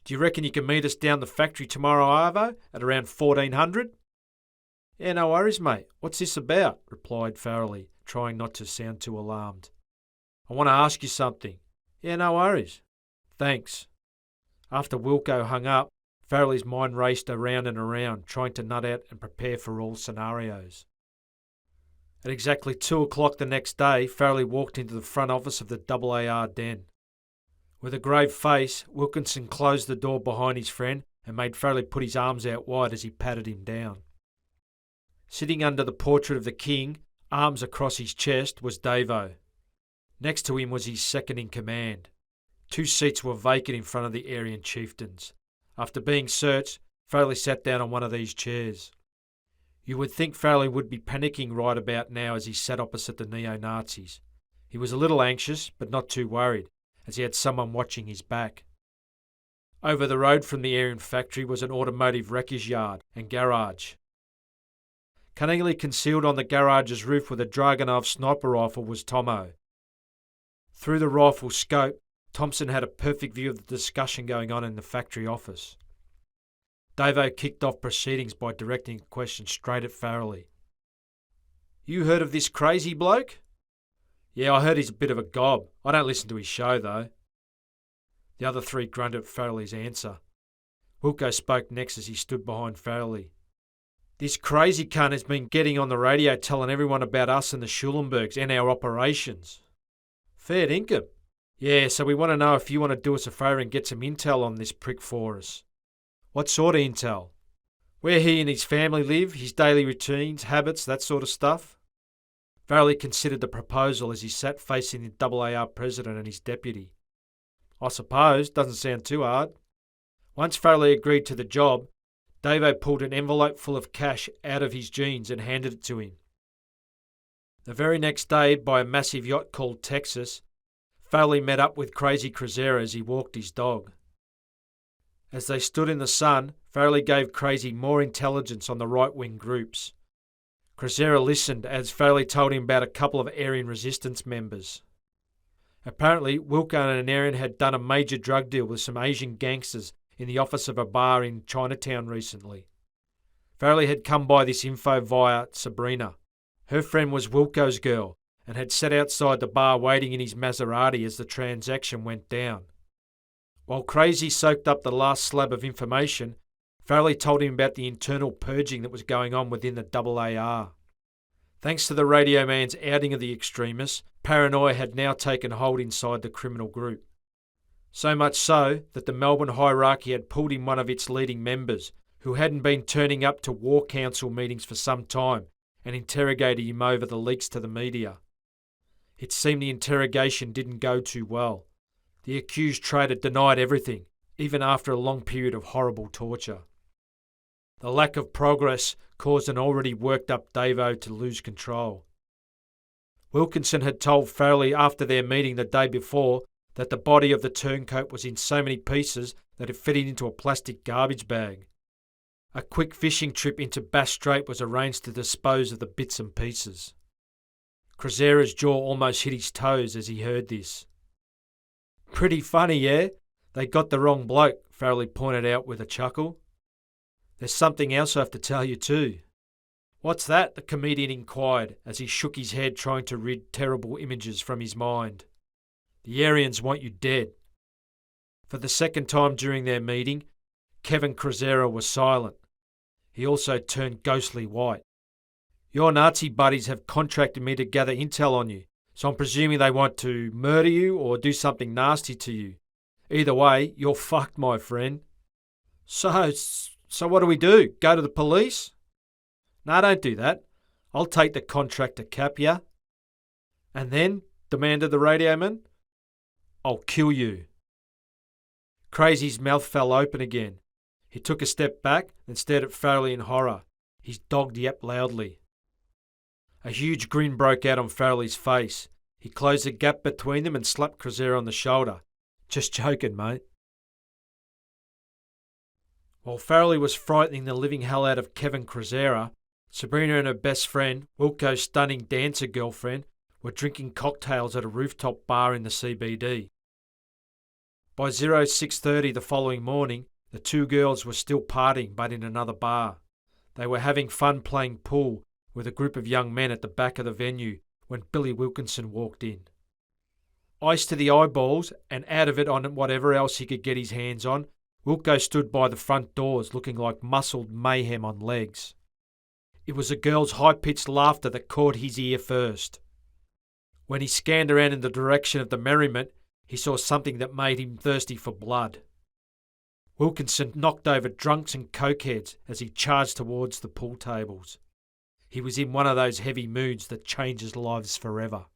"Do you reckon you can meet us down the factory tomorrow, Arvo, at around 1400? "Yeah, no worries, mate. What's this about?" replied Farrelly, trying not to sound too alarmed. "I want to ask you something." "Yeah, no worries." "Thanks." After Wilco hung up, Farrelly's mind raced around and around, trying to nut out and prepare for all scenarios. At exactly 2 o'clock the next day, Farrelly walked into the front office of the AAR den. With a grave face, Wilkinson closed the door behind his friend and made Farrelly put his arms out wide as he patted him down. Sitting under the portrait of the king, arms across his chest, was Davo. Next to him was his second-in-command. 2 seats were vacant in front of the Aryan chieftains. After being searched, Farrelly sat down on one of these chairs. You would think Farrelly would be panicking right about now as he sat opposite the neo-Nazis. He was a little anxious, but not too worried, as he had someone watching his back. Over the road from the Aryan factory was an automotive wreckage yard and garage. Cunningly concealed on the garage's roof with a Dragunov sniper rifle was Tomo. Through the rifle's scope, Thompson had a perfect view of the discussion going on in the factory office. Davo kicked off proceedings by directing a question straight at Farrelly. "You heard of this crazy bloke?" "Yeah, I heard he's a bit of a gob. I don't listen to his show, though." The other 3 grunted at Farrelly's answer. Wilco spoke next as he stood behind Farrelly. "This crazy cunt has been getting on the radio telling everyone about us and the Schulenbergs and our operations." "Fair dinkum." "Yeah, so we want to know if you want to do us a favour and get some intel on this prick for us." "What sort of intel?" "Where he and his family live, his daily routines, habits, that sort of stuff." Farrelly considered the proposal as he sat facing the AAR president and his deputy. "I suppose, doesn't sound too hard." Once Farrelly agreed to the job, Davo pulled an envelope full of cash out of his jeans and handed it to him. The very next day, by a massive yacht called Texas, Farrelly met up with Crazy Cruzera as he walked his dog. As they stood in the sun, Farrelly gave Crazy more intelligence on the right-wing groups. Cruzera listened as Farrelly told him about a couple of Aryan resistance members. Apparently, Wilco and Aryan had done a major drug deal with some Asian gangsters in the office of a bar in Chinatown recently. Farrelly had come by this info via Sabrina. Her friend was Wilco's girl and had sat outside the bar waiting in his Maserati as the transaction went down. While Crazy soaked up the last slab of information, Farrelly told him about the internal purging that was going on within the AAR. Thanks to the radio man's outing of the extremists, paranoia had now taken hold inside the criminal group. So much so that the Melbourne hierarchy had pulled in one of its leading members, who hadn't been turning up to War Council meetings for some time, and interrogated him over the leaks to the media. It seemed the interrogation didn't go too well. The accused traitor denied everything, even after a long period of horrible torture. The lack of progress caused an already worked-up Davo to lose control. Wilkinson had told Farrelly after their meeting the day before that the body of the turncoat was in so many pieces that it fitted into a plastic garbage bag. A quick fishing trip into Bass Strait was arranged to dispose of the bits and pieces. Cruzera's jaw almost hit his toes as he heard this. "Pretty funny, yeah? They got the wrong bloke," Farrelly pointed out with a chuckle. "There's something else I have to tell you too." "What's that?" the comedian inquired as he shook his head trying to rid terrible images from his mind. "The Aryans want you dead." For the second time during their meeting, Kevin Cruzera was silent. He also turned ghostly white. "Your Nazi buddies have contracted me to gather intel on you, so I'm presuming they want to murder you or do something nasty to you. Either way, you're fucked, my friend." So what do we do? Go to the police?" "No, don't do that. I'll take the contract to cap ya." "And then?" demanded the radio man. "I'll kill you." Crazy's mouth fell open again. He took a step back and stared at Farrelly in horror. His dog yapped loudly. A huge grin broke out on Farrelly's face. He closed the gap between them and slapped Cruzera on the shoulder. "Just joking, mate." While Farrelly was frightening the living hell out of Kevin Cruzera, Sabrina and her best friend, Wilco's stunning dancer girlfriend, were drinking cocktails at a rooftop bar in the CBD. By 06:30 the following morning, the two girls were still partying but in another bar. They were having fun playing pool with a group of young men at the back of the venue when Billy Wilkinson walked in. Iced to the eyeballs and out of it on whatever else he could get his hands on, Wilco stood by the front doors looking like muscled mayhem on legs. It was a girl's high-pitched laughter that caught his ear first. When he scanned around in the direction of the merriment, he saw something that made him thirsty for blood. Wilkinson knocked over drunks and cokeheads as he charged towards the pool tables. He was in one of those heavy moods that changes lives forever.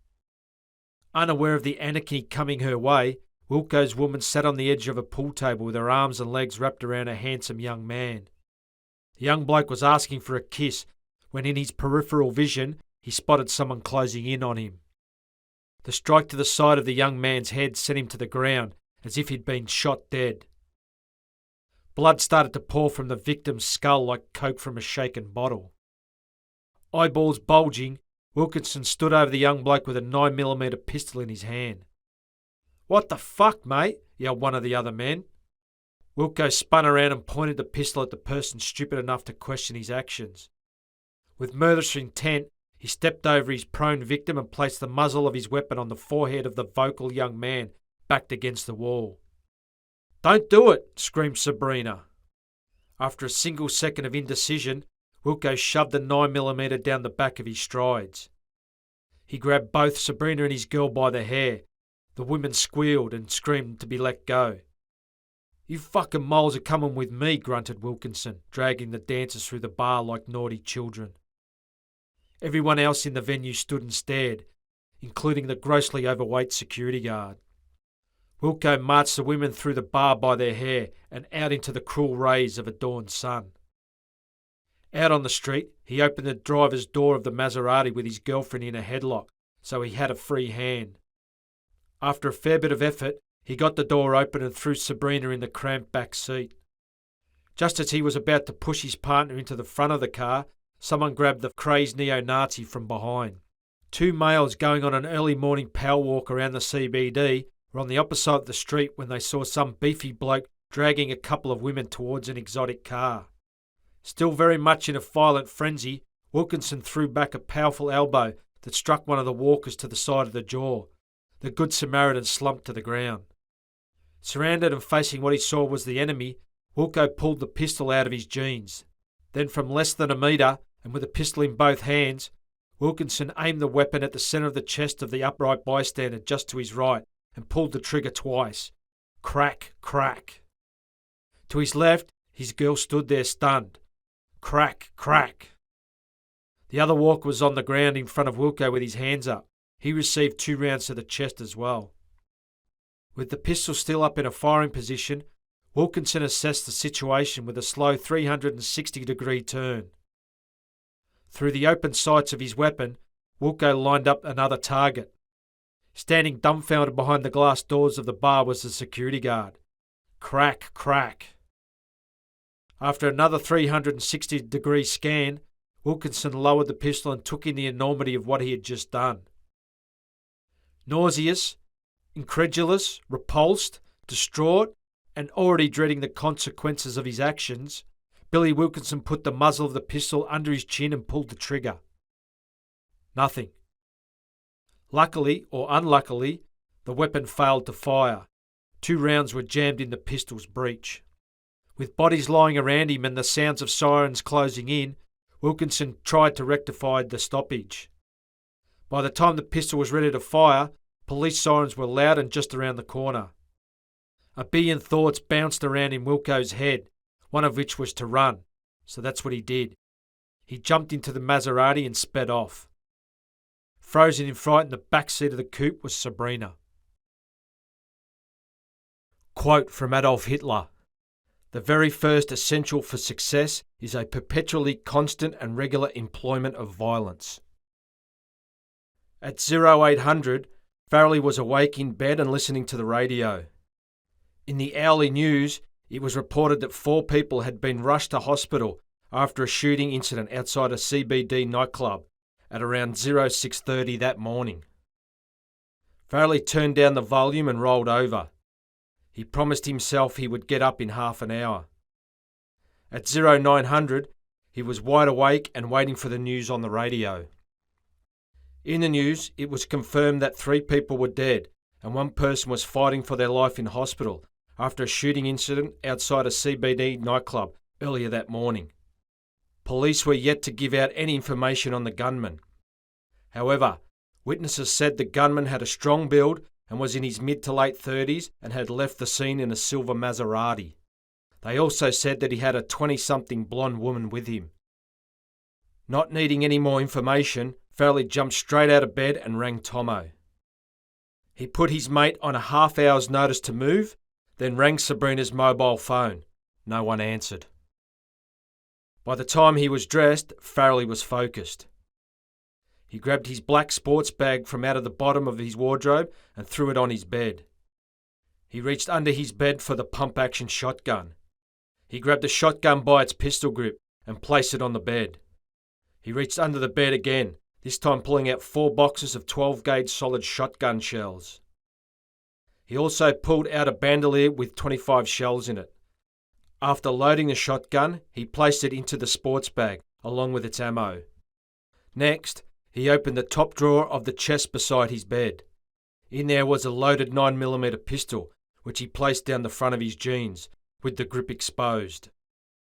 Unaware of the anarchy coming her way, Wilco's woman sat on the edge of a pool table with her arms and legs wrapped around a handsome young man. The young bloke was asking for a kiss when in his peripheral vision he spotted someone closing in on him. The strike to the side of the young man's head sent him to the ground as if he'd been shot dead. Blood started to pour from the victim's skull like coke from a shaken bottle. Eyeballs bulging, Wilkinson stood over the young bloke with a 9mm pistol in his hand. "What the fuck, mate?" yelled one of the other men. Wilco spun around and pointed the pistol at the person stupid enough to question his actions. With murderous intent, he stepped over his prone victim and placed the muzzle of his weapon on the forehead of the vocal young man backed against the wall. "Don't do it!" screamed Sabrina. After a single second of indecision, Wilco shoved the 9mm down the back of his strides. He grabbed both Sabrina and his girl by the hair. The women squealed and screamed to be let go. "You fucking moles are coming with me," grunted Wilkinson, dragging the dancers through the bar like naughty children. Everyone else in the venue stood and stared, including the grossly overweight security guard. Wilco marched the women through the bar by their hair and out into the cruel rays of a dawn sun. Out on the street, he opened the driver's door of the Maserati with his girlfriend in a headlock, so he had a free hand. After a fair bit of effort, he got the door open and threw Sabrina in the cramped back seat. Just as he was about to push his partner into the front of the car, someone grabbed the crazed neo-Nazi from behind. Two males going on an early morning power walk around the CBD were on the opposite side of the street when they saw some beefy bloke dragging a couple of women towards an exotic car. Still very much in a violent frenzy, Wilkinson threw back a powerful elbow that struck one of the walkers to the side of the jaw. The Good Samaritan slumped to the ground. Surrounded and facing what he saw was the enemy, Wilco pulled the pistol out of his jeans. Then from less than a metre, and with the pistol in both hands, Wilkinson aimed the weapon at the centre of the chest of the upright bystander just to his right and pulled the trigger twice. Crack, crack. To his left, his girl stood there stunned. Crack, crack. The other walker was on the ground in front of Wilco with his hands up. He received 2 rounds to the chest as well. With the pistol still up in a firing position, Wilkinson assessed the situation with a slow 360-degree turn. Through the open sights of his weapon, Wilco lined up another target. Standing dumbfounded behind the glass doors of the bar was the security guard. Crack, crack. After another 360-degree scan, Wilkinson lowered the pistol and took in the enormity of what he had just done. Nauseous, incredulous, repulsed, distraught, and already dreading the consequences of his actions, Billy Wilkinson put the muzzle of the pistol under his chin and pulled the trigger. Nothing. Luckily, or unluckily, the weapon failed to fire. 2 rounds were jammed in the pistol's breech. With bodies lying around him and the sounds of sirens closing in, Wilkinson tried to rectify the stoppage. By the time the pistol was ready to fire, police sirens were loud and just around the corner. A billion thoughts bounced around in Wilco's head, one of which was to run, so that's what he did. He jumped into the Maserati and sped off. Frozen in fright in the back seat of the coupe was Sabrina. Quote from Adolf Hitler: "The very first essential for success is a perpetually constant and regular employment of violence." At 0800, Farrelly was awake in bed and listening to the radio. In the hourly news, it was reported that 4 people had been rushed to hospital after a shooting incident outside a CBD nightclub at around 0630 that morning. Farrelly turned down the volume and rolled over. He promised himself he would get up in half an hour. At 0900, he was wide awake and waiting for the news on the radio. In the news, it was confirmed that 3 people were dead and 1 person was fighting for their life in hospital after a shooting incident outside a CBD nightclub earlier that morning. Police were yet to give out any information on the gunman. However, witnesses said the gunman had a strong build and was in his mid to late 30s and had left the scene in a silver Maserati. They also said that he had a 20-something blonde woman with him. Not needing any more information, Farrelly jumped straight out of bed and rang Tomo. He put his mate on a half-hour's notice to move, then rang Sabrina's mobile phone. No one answered. By the time he was dressed, Farrelly was focused. He grabbed his black sports bag from out of the bottom of his wardrobe and threw it on his bed. He reached under his bed for the pump-action shotgun. He grabbed the shotgun by its pistol grip and placed it on the bed. He reached under the bed again, this time pulling out 4 boxes of 12-gauge solid shotgun shells. He also pulled out a bandolier with 25 shells in it. After loading the shotgun, he placed it into the sports bag, along with its ammo. Next, he opened the top drawer of the chest beside his bed. In there was a loaded 9mm pistol, which he placed down the front of his jeans, with the grip exposed.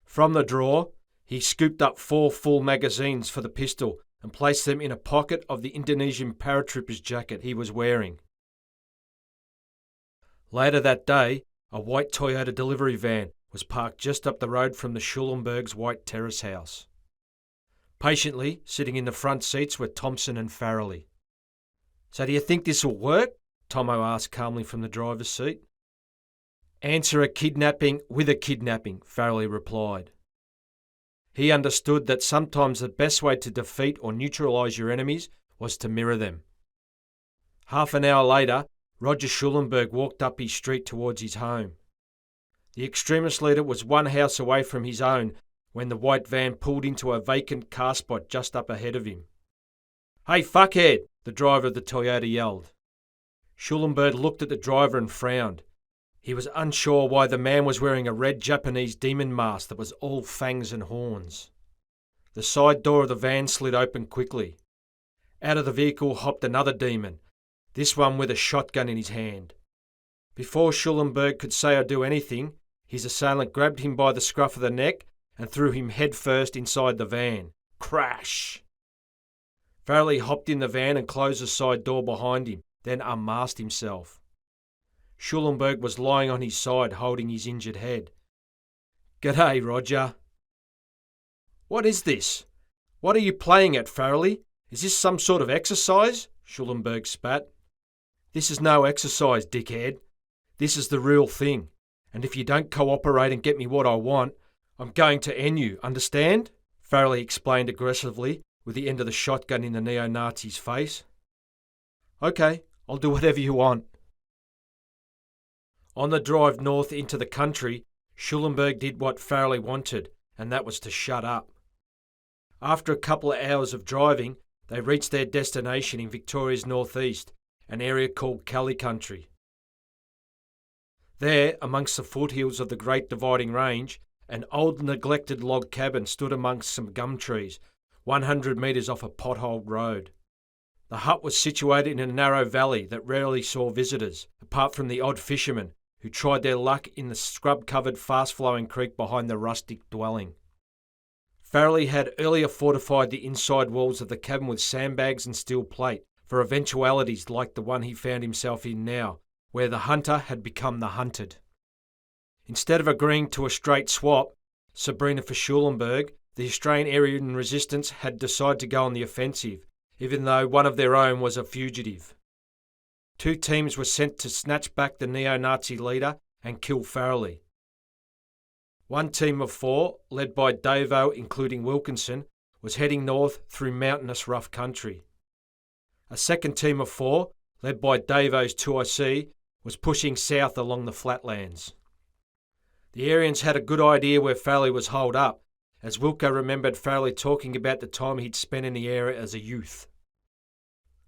From the drawer, he scooped up 4 full magazines for the pistol and placed them in a pocket of the Indonesian paratrooper's jacket he was wearing. Later that day, a white Toyota delivery van was parked just up the road from the Schulenberg's white terrace house. Patiently, sitting in the front seats were Thompson and Farrelly. "So do you think this will work?" Tomo asked calmly from the driver's seat. "Answer a kidnapping with a kidnapping," Farrelly replied. He understood that sometimes the best way to defeat or neutralise your enemies was to mirror them. Half an hour later, Roger Schulenberg walked up his street towards his home. The extremist leader was 1 house away from his own when the white van pulled into a vacant car spot just up ahead of him. "Hey, fuckhead!" the driver of the Toyota yelled. Schulenberg looked at the driver and frowned. He was unsure why the man was wearing a red Japanese demon mask that was all fangs and horns. The side door of the van slid open quickly. Out of the vehicle hopped another demon, this one with a shotgun in his hand. Before Schulenberg could say or do anything, his assailant grabbed him by the scruff of the neck and threw him headfirst inside the van. Crash! Farrelly hopped in the van and closed the side door behind him, then unmasked himself. Schulenberg was lying on his side, holding his injured head. "G'day, Roger." "What is this? What are you playing at, Farrelly? Is this some sort of exercise?" Schulenberg spat. "This is no exercise, dickhead. This is the real thing. And if you don't cooperate and get me what I want, I'm going to end you, understand?" Farrelly explained aggressively, with the end of the shotgun in the neo-Nazi's face. "Okay, I'll do whatever you want." On the drive north into the country, Schulenberg did what Farrelly wanted, and that was to shut up. After a couple of hours of driving, they reached their destination in Victoria's northeast, an area called Kelly Country. There, amongst the foothills of the Great Dividing Range, an old neglected log cabin stood amongst some gum trees, 100 metres off a potholed road. The hut was situated in a narrow valley that rarely saw visitors, apart from the odd fishermen who tried their luck in the scrub-covered, fast-flowing creek behind the rustic dwelling. Farrelly had earlier fortified the inside walls of the cabin with sandbags and steel plate for eventualities like the one he found himself in now, where the hunter had become the hunted. Instead of agreeing to a straight swap, Sabrina for Schulenberg, the Australian Aryan resistance had decided to go on the offensive, even though one of their own was a fugitive. 2 teams were sent to snatch back the neo-Nazi leader and kill Farrelly. One team of 4, led by Davo including Wilkinson, was heading north through mountainous rough country. A second team of 4, led by Davo's 2IC, was pushing south along the flatlands. The Aryans had a good idea where Farrelly was holed up, as Wilco remembered Farrelly talking about the time he'd spent in the area as a youth.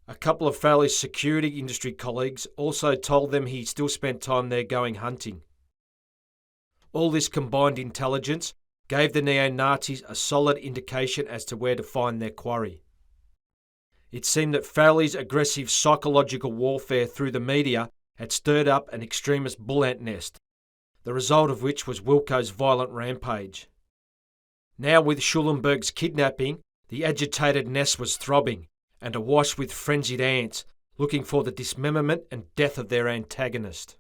A couple of Farrelly's security industry colleagues also told them he still spent time there going hunting. All this combined intelligence gave the neo-Nazis a solid indication as to where to find their quarry. It seemed that Farrelly's aggressive psychological warfare through the media had stirred up an extremist bull ant nest, the result of which was Wilco's violent rampage. Now with Schulenberg's kidnapping, the agitated nest was throbbing and awash with frenzied ants looking for the dismemberment and death of their antagonist.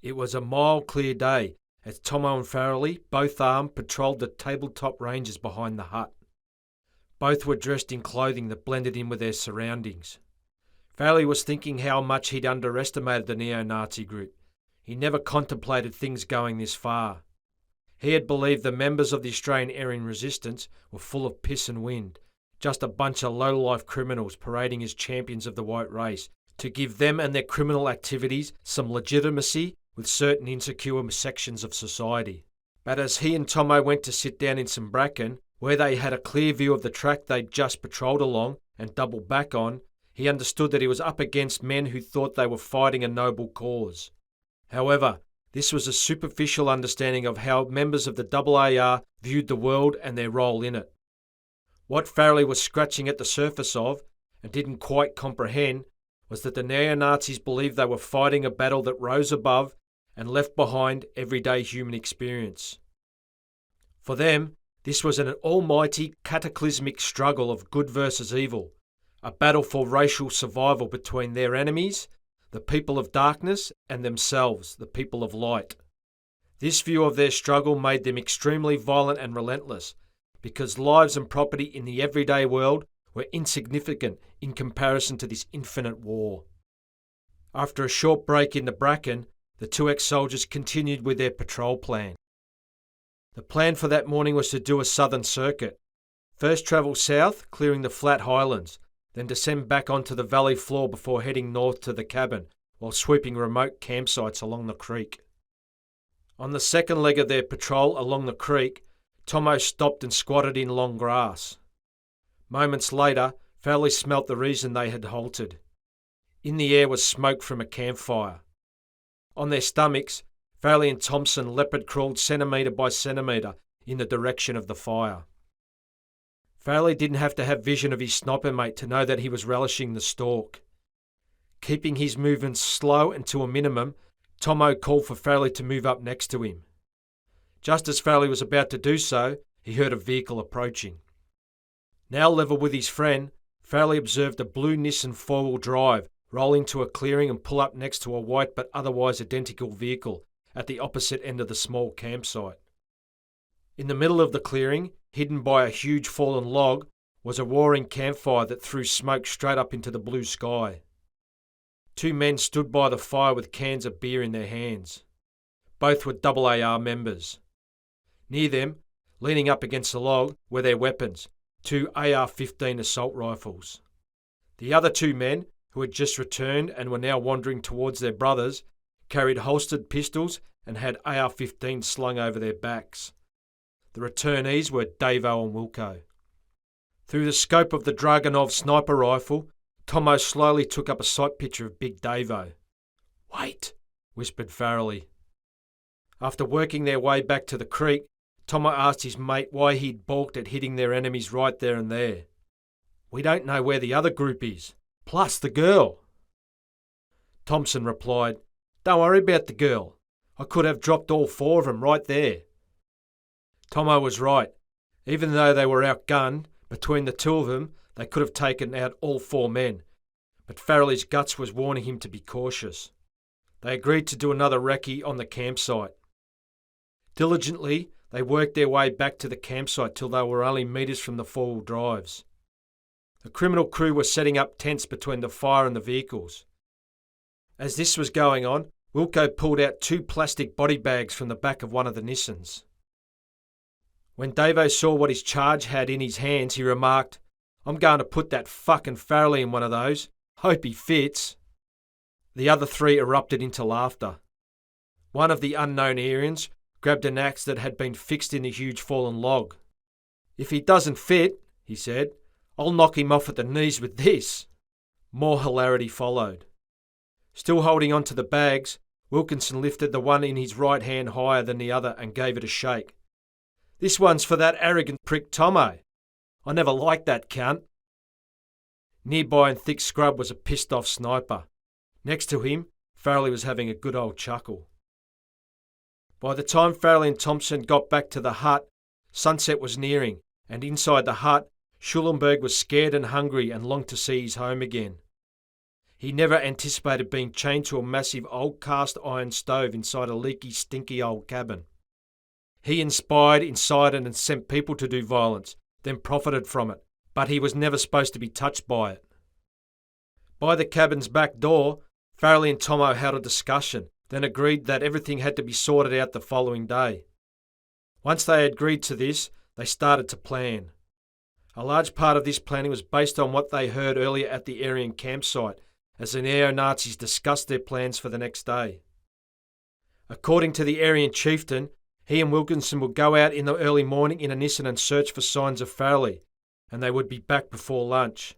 It was a mild, clear day as Tomo and Farrelly, both armed, patrolled the tabletop ranges behind the hut. Both were dressed in clothing that blended in with their surroundings. Farrelly was thinking how much he'd underestimated the neo-Nazi group. He never contemplated things going this far. He had believed the members of the Australian Aryan resistance were full of piss and wind, just a bunch of low-life criminals parading as champions of the white race, to give them and their criminal activities some legitimacy with certain insecure sections of society. But as he and Tomo went to sit down in some bracken, where they had a clear view of the track they'd just patrolled along and doubled back on, he understood that he was up against men who thought they were fighting a noble cause. However, this was a superficial understanding of how members of the AAR viewed the world and their role in it. What Farrelly was scratching at the surface of, and didn't quite comprehend, was that the neo-Nazis believed they were fighting a battle that rose above and left behind everyday human experience. For them, this was an almighty cataclysmic struggle of good versus evil, a battle for racial survival between their enemies, the people of darkness, and themselves, the people of light. This view of their struggle made them extremely violent and relentless, because lives and property in the everyday world were insignificant in comparison to this infinite war. After a short break in the bracken, the 2 ex-soldiers continued with their patrol plan. The plan for that morning was to do a southern circuit. First travel south, clearing the flat highlands, then descend back onto the valley floor before heading north to the cabin, while sweeping remote campsites along the creek. On the second leg of their patrol along the creek, Tomo stopped and squatted in long grass. Moments later, Farrelly smelt the reason they had halted. In the air was smoke from a campfire. On their stomachs, Farrelly and Thompson leopard crawled centimetre by centimetre in the direction of the fire. Farrelly didn't have to have vision of his sniper mate to know that he was relishing the stalk. Keeping his movements slow and to a minimum, Tomo called for Farrelly to move up next to him. Just as Farrelly was about to do so, he heard a vehicle approaching. Now level with his friend, Farrelly observed a blue Nissan 4-wheel drive roll into a clearing and pull up next to a white but otherwise identical vehicle at the opposite end of the small campsite. In the middle of the clearing, hidden by a huge fallen log, was a roaring campfire that threw smoke straight up into the blue sky. 2 men stood by the fire with cans of beer in their hands. Both were AAR members. Near them, leaning up against the log, were their weapons, 2 AR-15 assault rifles. The other 2 men, who had just returned and were now wandering towards their brothers, carried holstered pistols and had AR-15s slung over their backs. The returnees were Davo and Wilco. Through the scope of the Dragunov sniper rifle, Tomo slowly took up a sight picture of Big Davo. "Wait," whispered Farrelly. After working their way back to the creek, Tomo asked his mate why he'd balked at hitting their enemies right there and there. "We don't know where the other group is, plus the girl." Thompson replied, "Don't worry about the girl. I could have dropped all 4 of them right there." Tomo was right. Even though they were outgunned, between the 2 of them, they could have taken out all 4 men. But Farrelly's guts was warning him to be cautious. They agreed to do another recce on the campsite. Diligently, they worked their way back to the campsite till they were only metres from the 4-wheel drives. The criminal crew were setting up tents between the fire and the vehicles. As this was going on, Wilco pulled out 2 plastic body bags from the back of one of the Nissans. When Davo saw what his charge had in his hands, he remarked, "I'm going to put that fucking Farrelly in one of those. Hope he fits." The other 3 erupted into laughter. One of the unknown Aryans grabbed an axe that had been fixed in the huge fallen log. "If he doesn't fit," he said, "I'll knock him off at the knees with this." More hilarity followed. Still holding on to the bags, Wilkinson lifted the one in his right hand higher than the other and gave it a shake. "This one's for that arrogant prick Tomo. I never liked that cunt." Nearby in thick scrub was a pissed-off sniper. Next to him, Farrelly was having a good old chuckle. By the time Farrelly and Thompson got back to the hut, sunset was nearing, and inside the hut, Schulenberg was scared and hungry and longed to see his home again. He never anticipated being chained to a massive old cast iron stove inside a leaky, stinky old cabin. He inspired, incited and sent people to do violence, then profited from it, but he was never supposed to be touched by it. By the cabin's back door, Farrelly and Tomo held a discussion, then agreed that everything had to be sorted out the following day. Once they agreed to this, they started to plan. A large part of this planning was based on what they heard earlier at the Aryan campsite, as the neo-Nazis discussed their plans for the next day. According to the Aryan chieftain, he and Wilkinson would go out in the early morning in a Nissan and search for signs of Farrelly, and they would be back before lunch.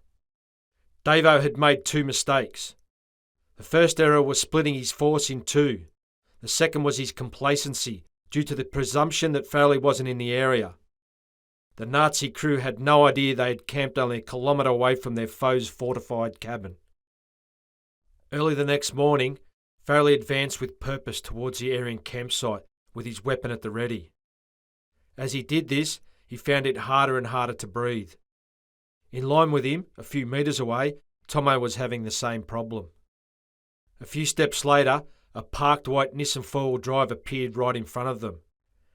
Davo had made 2 mistakes. The first error was splitting his force in 2. The second was his complacency, due to the presumption that Farrelly wasn't in the area. The Nazi crew had no idea they had camped only a kilometre away from their foe's fortified cabin. Early the next morning, Farrelly advanced with purpose towards the Aryan campsite, with his weapon at the ready. As he did this, he found it harder and harder to breathe. In line with him, a few metres away, Tomo was having the same problem. A few steps later, a parked white Nissan 4-wheel drive appeared right in front of them,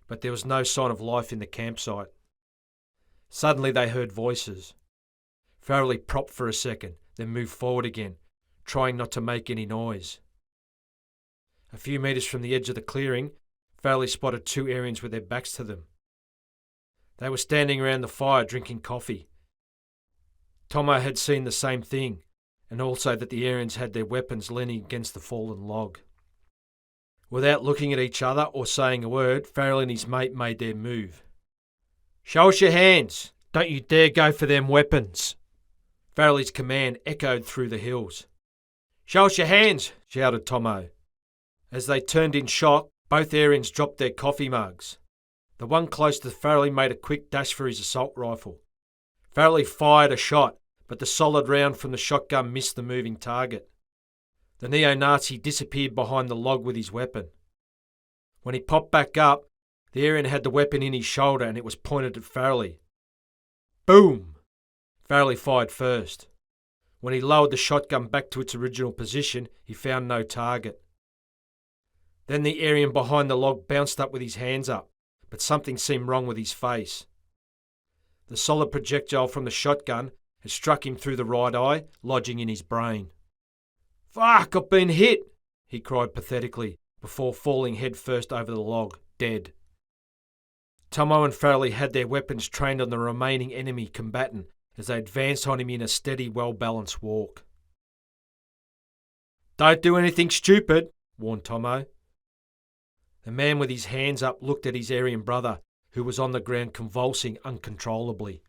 but there was no sign of life in the campsite. Suddenly they heard voices. Farrelly propped for a second, then moved forward again, trying not to make any noise. A few metres from the edge of the clearing, Farrelly spotted 2 Aryans with their backs to them. They were standing around the fire drinking coffee. Tomo had seen the same thing, and also that the Aryans had their weapons leaning against the fallen log. Without looking at each other or saying a word, Farrelly and his mate made their move. "Show us your hands! Don't you dare go for them weapons!" Farrelly's command echoed through the hills. "Show us your hands!" shouted Tomo. As they turned in shock, both Aryans dropped their coffee mugs. The one close to Farrelly made a quick dash for his assault rifle. Farrelly fired a shot, but the solid round from the shotgun missed the moving target. The neo-Nazi disappeared behind the log with his weapon. When he popped back up, the Aryan had the weapon in his shoulder and it was pointed at Farrelly. Boom! Farrelly fired first. When he lowered the shotgun back to its original position, he found no target. Then the Aryan behind the log bounced up with his hands up, but something seemed wrong with his face. The solid projectile from the shotgun had struck him through the right eye, lodging in his brain. "Fuck, I've been hit!" he cried pathetically, before falling headfirst over the log, dead. Tomo and Farrelly had their weapons trained on the remaining enemy combatant as they advanced on him in a steady, well-balanced walk. Don't do anything stupid, warned Tomo. The man with his hands up looked at his Aryan brother, who was on the ground convulsing uncontrollably.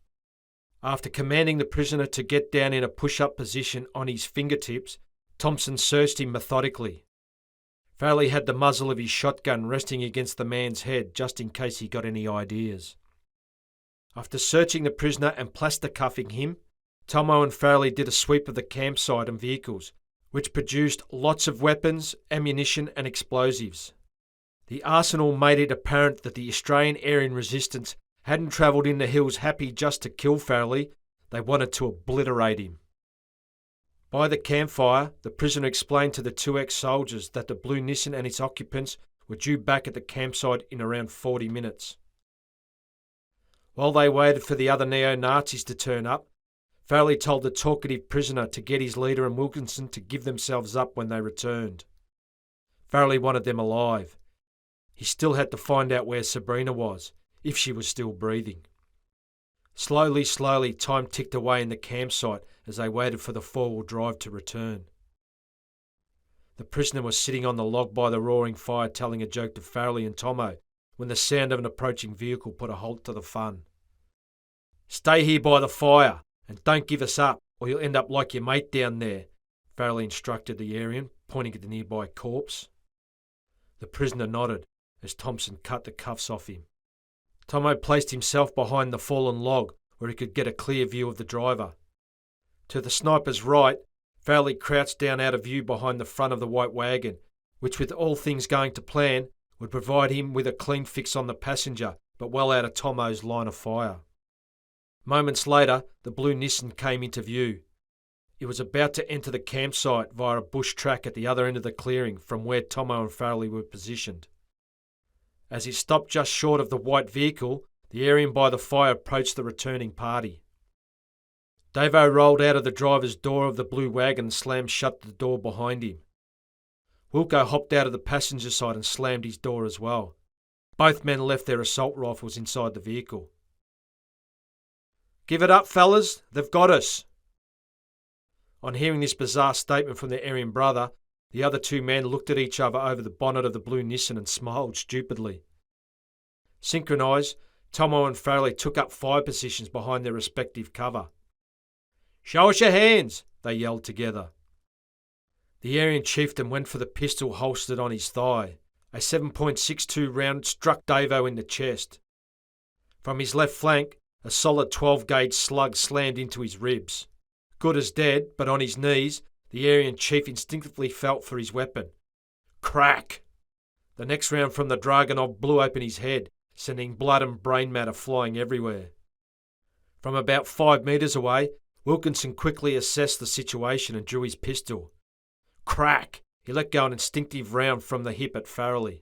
After commanding the prisoner to get down in a push-up position on his fingertips, Thompson searched him methodically. Farrelly had the muzzle of his shotgun resting against the man's head just in case he got any ideas. After searching the prisoner and plaster-cuffing him, Tomo and Farrelly did a sweep of the campsite and vehicles, which produced lots of weapons, ammunition and explosives. The arsenal made it apparent that the Australian Aryan resistance hadn't travelled in the hills happy just to kill Farrelly, they wanted to obliterate him. By the campfire, the prisoner explained to the two ex-soldiers that the blue Nissan and its occupants were due back at the campsite in around 40 minutes. While they waited for the other neo-Nazis to turn up, Farrelly told the talkative prisoner to get his leader and Wilkinson to give themselves up when they returned. Farrelly wanted them alive. He still had to find out where Sabrina was, if she was still breathing. Slowly, time ticked away in the campsite as they waited for the four-wheel drive to return. The prisoner was sitting on the log by the roaring fire telling a joke to Farrelly and Tomo when the sound of an approaching vehicle put a halt to the fun. "Stay here by the fire and don't give us up or you'll end up like your mate down there," Farrelly instructed the Aryan, pointing at the nearby corpse. The prisoner nodded as Thompson cut the cuffs off him. Tomo placed himself behind the fallen log where he could get a clear view of the driver. To the sniper's right, Farrelly crouched down out of view behind the front of the white wagon, which with all things going to plan, would provide him with a clean fix on the passenger, but well out of Tomo's line of fire. Moments later, the blue Nissan came into view. It was about to enter the campsite via a bush track at the other end of the clearing from where Tomo and Farrelly were positioned. As it stopped just short of the white vehicle, the Aryan by the fire approached the returning party. Davo rolled out of the driver's door of the blue wagon and slammed shut the door behind him. Wilco hopped out of the passenger side and slammed his door as well. Both men left their assault rifles inside the vehicle. "Give it up, fellas, they've got us." On hearing this bizarre statement from their Aryan brother, the other two men looked at each other over the bonnet of the blue Nissan and smiled stupidly. Synchronised, Tomo and Farrelly took up fire positions behind their respective cover. "Show us your hands," they yelled together. The Aryan chieftain went for the pistol holstered on his thigh. A 7.62 round struck Davo in the chest. From his left flank, a solid 12-gauge slug slammed into his ribs. Good as dead, but on his knees, the Aryan chief instinctively felt for his weapon. Crack! The next round from the Dragunov blew open his head, sending blood and brain matter flying everywhere. From about 5 metres away, Wilkinson quickly assessed the situation and drew his pistol. Crack! He let go an instinctive round from the hip at Farrelly.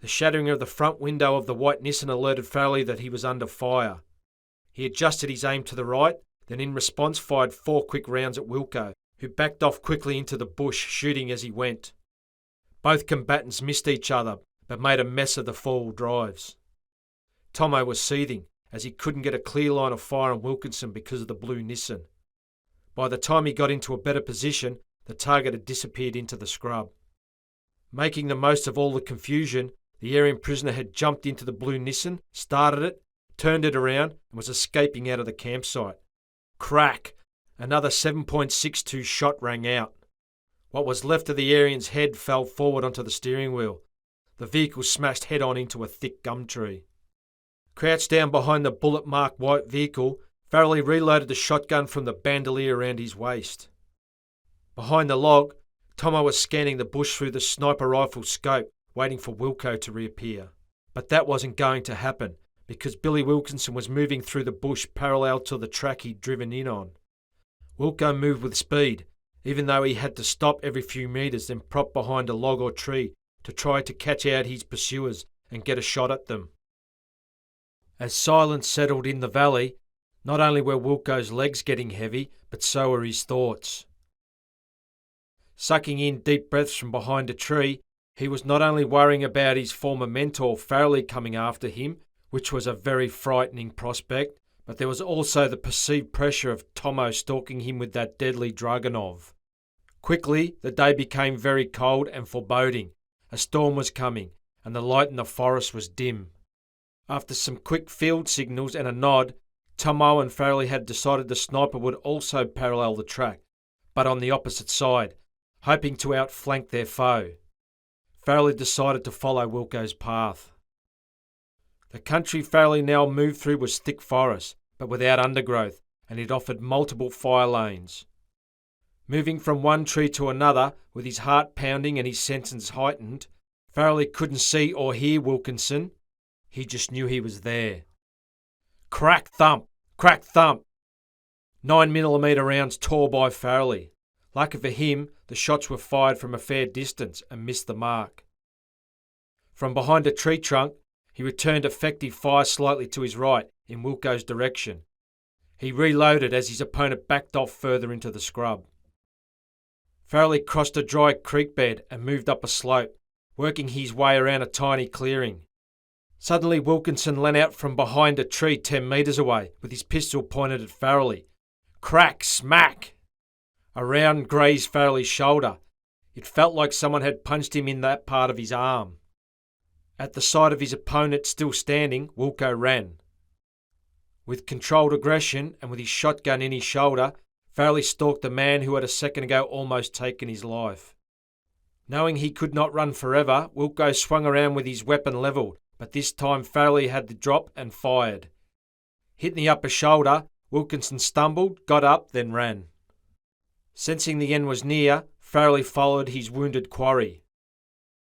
The shattering of the front window of the white Nissan alerted Farrelly that he was under fire. He adjusted his aim to the right, then in response fired 4 quick rounds at Wilco, who backed off quickly into the bush, shooting as he went. Both combatants missed each other, but made a mess of the four-wheel drives. Tomo was seething, as he couldn't get a clear line of fire on Wilkinson because of the blue Nissan. By the time he got into a better position, the target had disappeared into the scrub. Making the most of all the confusion, the Aryan prisoner had jumped into the blue Nissan, started it, turned it around, and was escaping out of the campsite. Crack! Another 7.62 shot rang out. What was left of the Aryan's head fell forward onto the steering wheel. The vehicle smashed head-on into a thick gum tree. Crouched down behind the bullet-marked white vehicle, Farrelly reloaded the shotgun from the bandolier around his waist. Behind the log, Tomo was scanning the bush through the sniper rifle scope, waiting for Wilco to reappear. But that wasn't going to happen, because Billy Wilkinson was moving through the bush parallel to the track he'd driven in on. Wilco moved with speed, even though he had to stop every few metres then prop behind a log or tree to try to catch out his pursuers and get a shot at them. As silence settled in the valley, not only were Wilco's legs getting heavy, but so were his thoughts. Sucking in deep breaths from behind a tree, he was not only worrying about his former mentor Farrelly coming after him, which was a very frightening prospect, but there was also the perceived pressure of Tomo stalking him with that deadly Dragunov. Quickly, the day became very cold and foreboding. A storm was coming, and the light in the forest was dim. After some quick field signals and a nod, Tomo and Farrelly had decided the sniper would also parallel the track, but on the opposite side, hoping to outflank their foe. Farrelly decided to follow Wilco's path. The country Farrelly now moved through was thick forest, but without undergrowth, and it offered multiple fire lanes. Moving from one tree to another, with his heart pounding and his senses heightened, Farrelly couldn't see or hear Wilkinson. He just knew he was there. Crack thump! Crack thump! 9mm rounds tore by Farrelly. Lucky for him, the shots were fired from a fair distance and missed the mark. From behind a tree trunk, he returned effective fire slightly to his right, in Wilco's direction. He reloaded as his opponent backed off further into the scrub. Farrelly crossed a dry creek bed and moved up a slope, working his way around a tiny clearing. Suddenly Wilkinson leant out from behind a tree 10 metres away, with his pistol pointed at Farrelly. Crack! Smack! A round grazed Farrelly's shoulder. It felt like someone had punched him in that part of his arm. At the sight of his opponent still standing, Wilco ran. With controlled aggression and with his shotgun in his shoulder, Farrelly stalked the man who had a second ago almost taken his life. Knowing he could not run forever, Wilco swung around with his weapon levelled, but this time Farrelly had the drop and fired. Hit in the upper shoulder, Wilkinson stumbled, got up, then ran. Sensing the end was near, Farrelly followed his wounded quarry.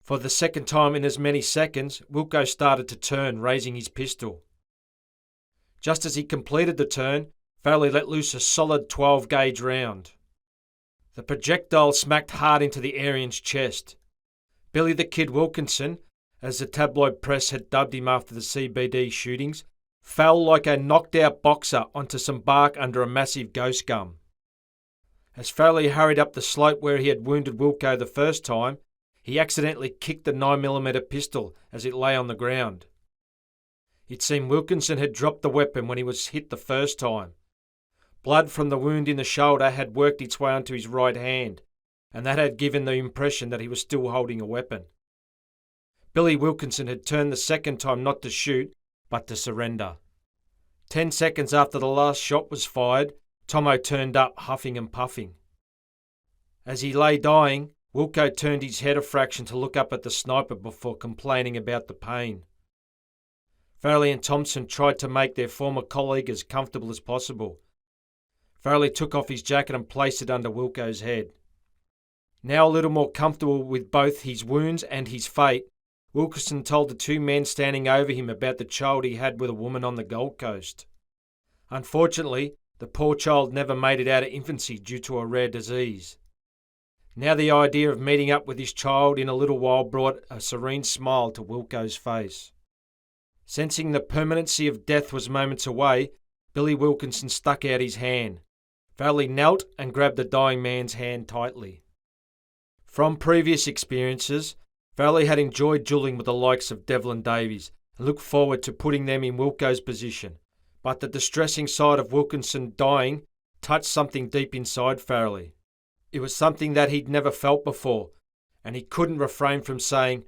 For the second time in as many seconds, Wilco started to turn, raising his pistol. Just as he completed the turn, Farrelly let loose a solid 12-gauge round. The projectile smacked hard into the Aryan's chest. Billy the Kid Wilkinson, as the tabloid press had dubbed him after the CBD shootings, fell like a knocked-out boxer onto some bark under a massive ghost gum. As Farrelly hurried up the slope where he had wounded Wilco the first time, he accidentally kicked the 9mm pistol as it lay on the ground. It seemed Wilkinson had dropped the weapon when he was hit the first time. Blood from the wound in the shoulder had worked its way onto his right hand, and that had given the impression that he was still holding a weapon. Billy Wilkinson had turned the second time not to shoot, but to surrender. 10 seconds after the last shot was fired, Tomo turned up, huffing and puffing. As he lay dying, Wilco turned his head a fraction to look up at the sniper before complaining about the pain. Farrelly and Thompson tried to make their former colleague as comfortable as possible. Farrelly took off his jacket and placed it under Wilco's head. Now a little more comfortable with both his wounds and his fate, Wilkinson told the two men standing over him about the child he had with a woman on the Gold Coast. Unfortunately, the poor child never made it out of infancy due to a rare disease. Now the idea of meeting up with his child in a little while brought a serene smile to Wilco's face. Sensing the permanency of death was moments away, Billy Wilkinson stuck out his hand. Farrelly knelt and grabbed the dying man's hand tightly. From previous experiences, Farrelly had enjoyed duelling with the likes of Devlin Davies and looked forward to putting them in Wilco's position, but the distressing sight of Wilkinson dying touched something deep inside Farrelly. It was something that he'd never felt before, and he couldn't refrain from saying,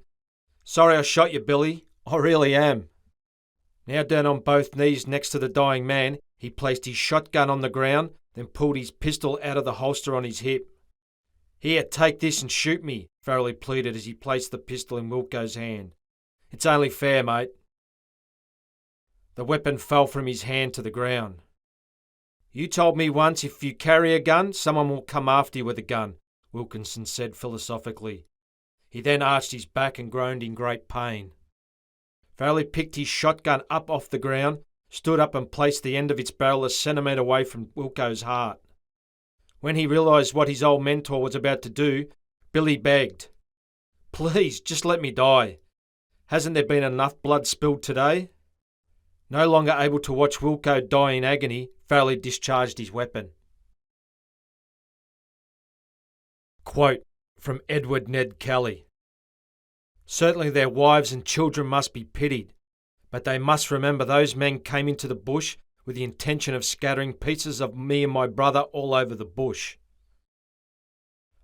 "Sorry I shot you, Billy. I really am." Now down on both knees next to the dying man, he placed his shotgun on the ground, then pulled his pistol out of the holster on his hip. "Here, take this and shoot me," Farrelly pleaded as he placed the pistol in Wilco's hand. "It's only fair, mate." The weapon fell from his hand to the ground. "You told me once if you carry a gun, someone will come after you with a gun," Wilkinson said philosophically. He then arched his back and groaned in great pain. Farrelly picked his shotgun up off the ground, stood up and placed the end of its barrel a centimetre away from Wilco's heart. When he realised what his old mentor was about to do, Billy begged, "Please, just let me die. Hasn't there been enough blood spilled today?" No longer able to watch Wilco die in agony, Farrelly discharged his weapon. Quote from Edward Ned Kelly. "Certainly their wives and children must be pitied, but they must remember those men came into the bush with the intention of scattering pieces of me and my brother all over the bush.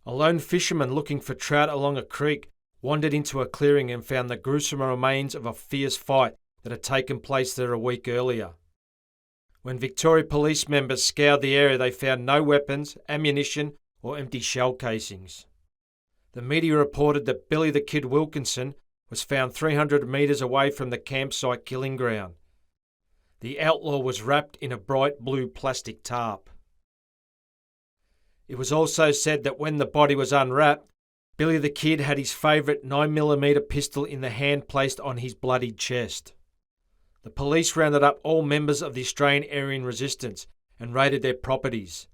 A lone fisherman looking for trout along a creek wandered into a clearing and found the gruesome remains of a fierce fight that had taken place there a week earlier. When Victoria police members scoured the area, they found no weapons, ammunition, or empty shell casings. The media reported that Billy the Kid Wilkinson was found 300 metres away from the campsite killing ground. The outlaw was wrapped in a bright blue plastic tarp. It was also said that when the body was unwrapped, Billy the Kid had his favourite 9mm pistol in the hand placed on his bloodied chest. The police rounded up all members of the Australian Aryan resistance and raided their properties.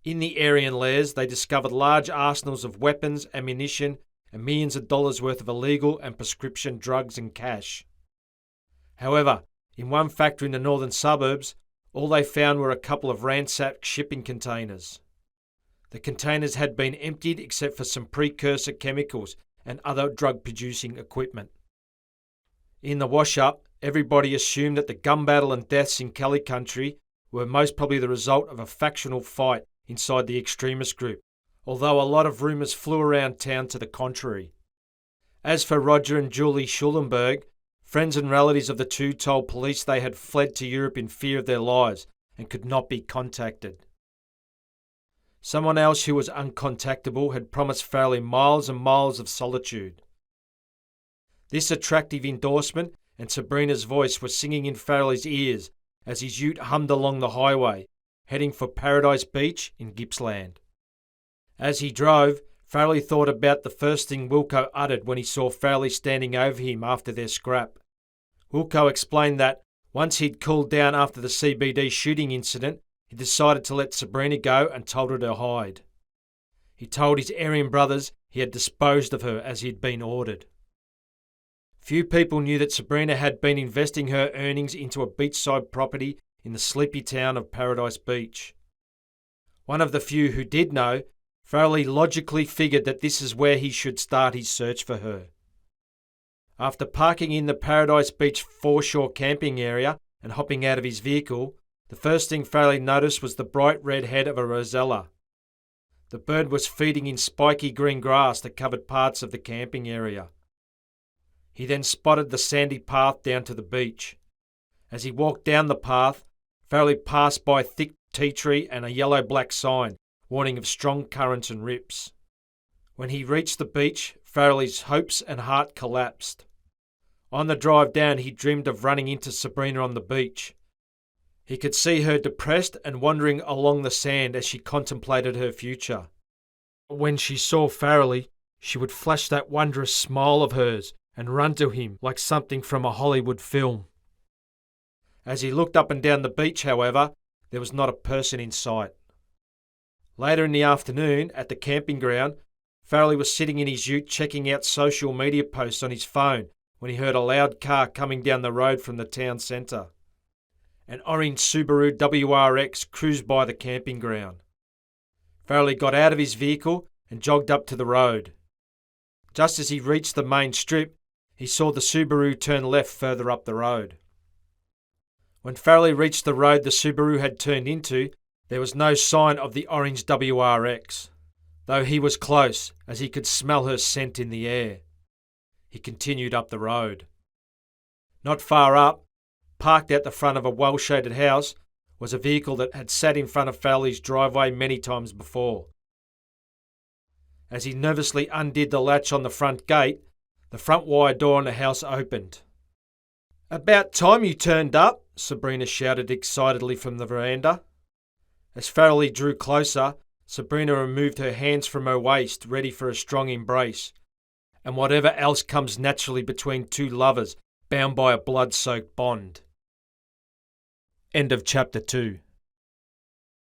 In the Aryan lairs, they discovered large arsenals of weapons, ammunition, and millions of dollars worth of illegal and prescription drugs and cash. However, in one factory in the northern suburbs, all they found were a couple of ransacked shipping containers. The containers had been emptied except for some precursor chemicals and other drug-producing equipment. In the wash-up, everybody assumed that the gun battle and deaths in Kelly country were most probably the result of a factional fight inside the extremist group, although a lot of rumours flew around town to the contrary. As for Roger and Julie Schulenberg, friends and relatives of the two told police they had fled to Europe in fear of their lives and could not be contacted. Someone else who was uncontactable had promised Farrelly miles and miles of solitude. This attractive endorsement and Sabrina's voice were singing in Farrelly's ears as his ute hummed along the highway, heading for Paradise Beach in Gippsland. As he drove, Farrelly thought about the first thing Wilco uttered when he saw Farrelly standing over him after their scrap. Wilco explained that, once he'd cooled down after the CBD shooting incident, he decided to let Sabrina go and told her to hide. He told his Aryan brothers he had disposed of her as he had been ordered. Few people knew that Sabrina had been investing her earnings into a beachside property in the sleepy town of Paradise Beach. One of the few who did know, Farrelly logically figured that this is where he should start his search for her. After parking in the Paradise Beach foreshore camping area and hopping out of his vehicle, the first thing Farrelly noticed was the bright red head of a rosella. The bird was feeding in spiky green grass that covered parts of the camping area. He then spotted the sandy path down to the beach. As he walked down the path, Farrelly passed by a thick tea tree and a yellow-black sign warning of strong currents and rips. When he reached the beach, Farrelly's hopes and heart collapsed. On the drive down, he dreamed of running into Sabrina on the beach. He could see her depressed and wandering along the sand as she contemplated her future. When she saw Farrelly, she would flash that wondrous smile of hers and run to him like something from a Hollywood film. As he looked up and down the beach, however, there was not a person in sight. Later in the afternoon, at the camping ground, Farrelly was sitting in his ute checking out social media posts on his phone when he heard a loud car coming down the road from the town centre. An orange Subaru WRX cruised by the camping ground. Farrelly got out of his vehicle and jogged up to the road. Just as he reached the main strip, he saw the Subaru turn left further up the road. When Farrelly reached the road the Subaru had turned into, there was no sign of the orange WRX, though he was close as he could smell her scent in the air. He continued up the road. Not far up, parked out the front of a well-shaded house, was a vehicle that had sat in front of Farrelly's driveway many times before. As he nervously undid the latch on the front gate, the front wire door on the house opened. "About time you turned up," Sabrina shouted excitedly from the veranda. As Farrelly drew closer, Sabrina removed her hands from her waist, ready for a strong embrace, and whatever else comes naturally between two lovers bound by a blood-soaked bond. End of chapter 2.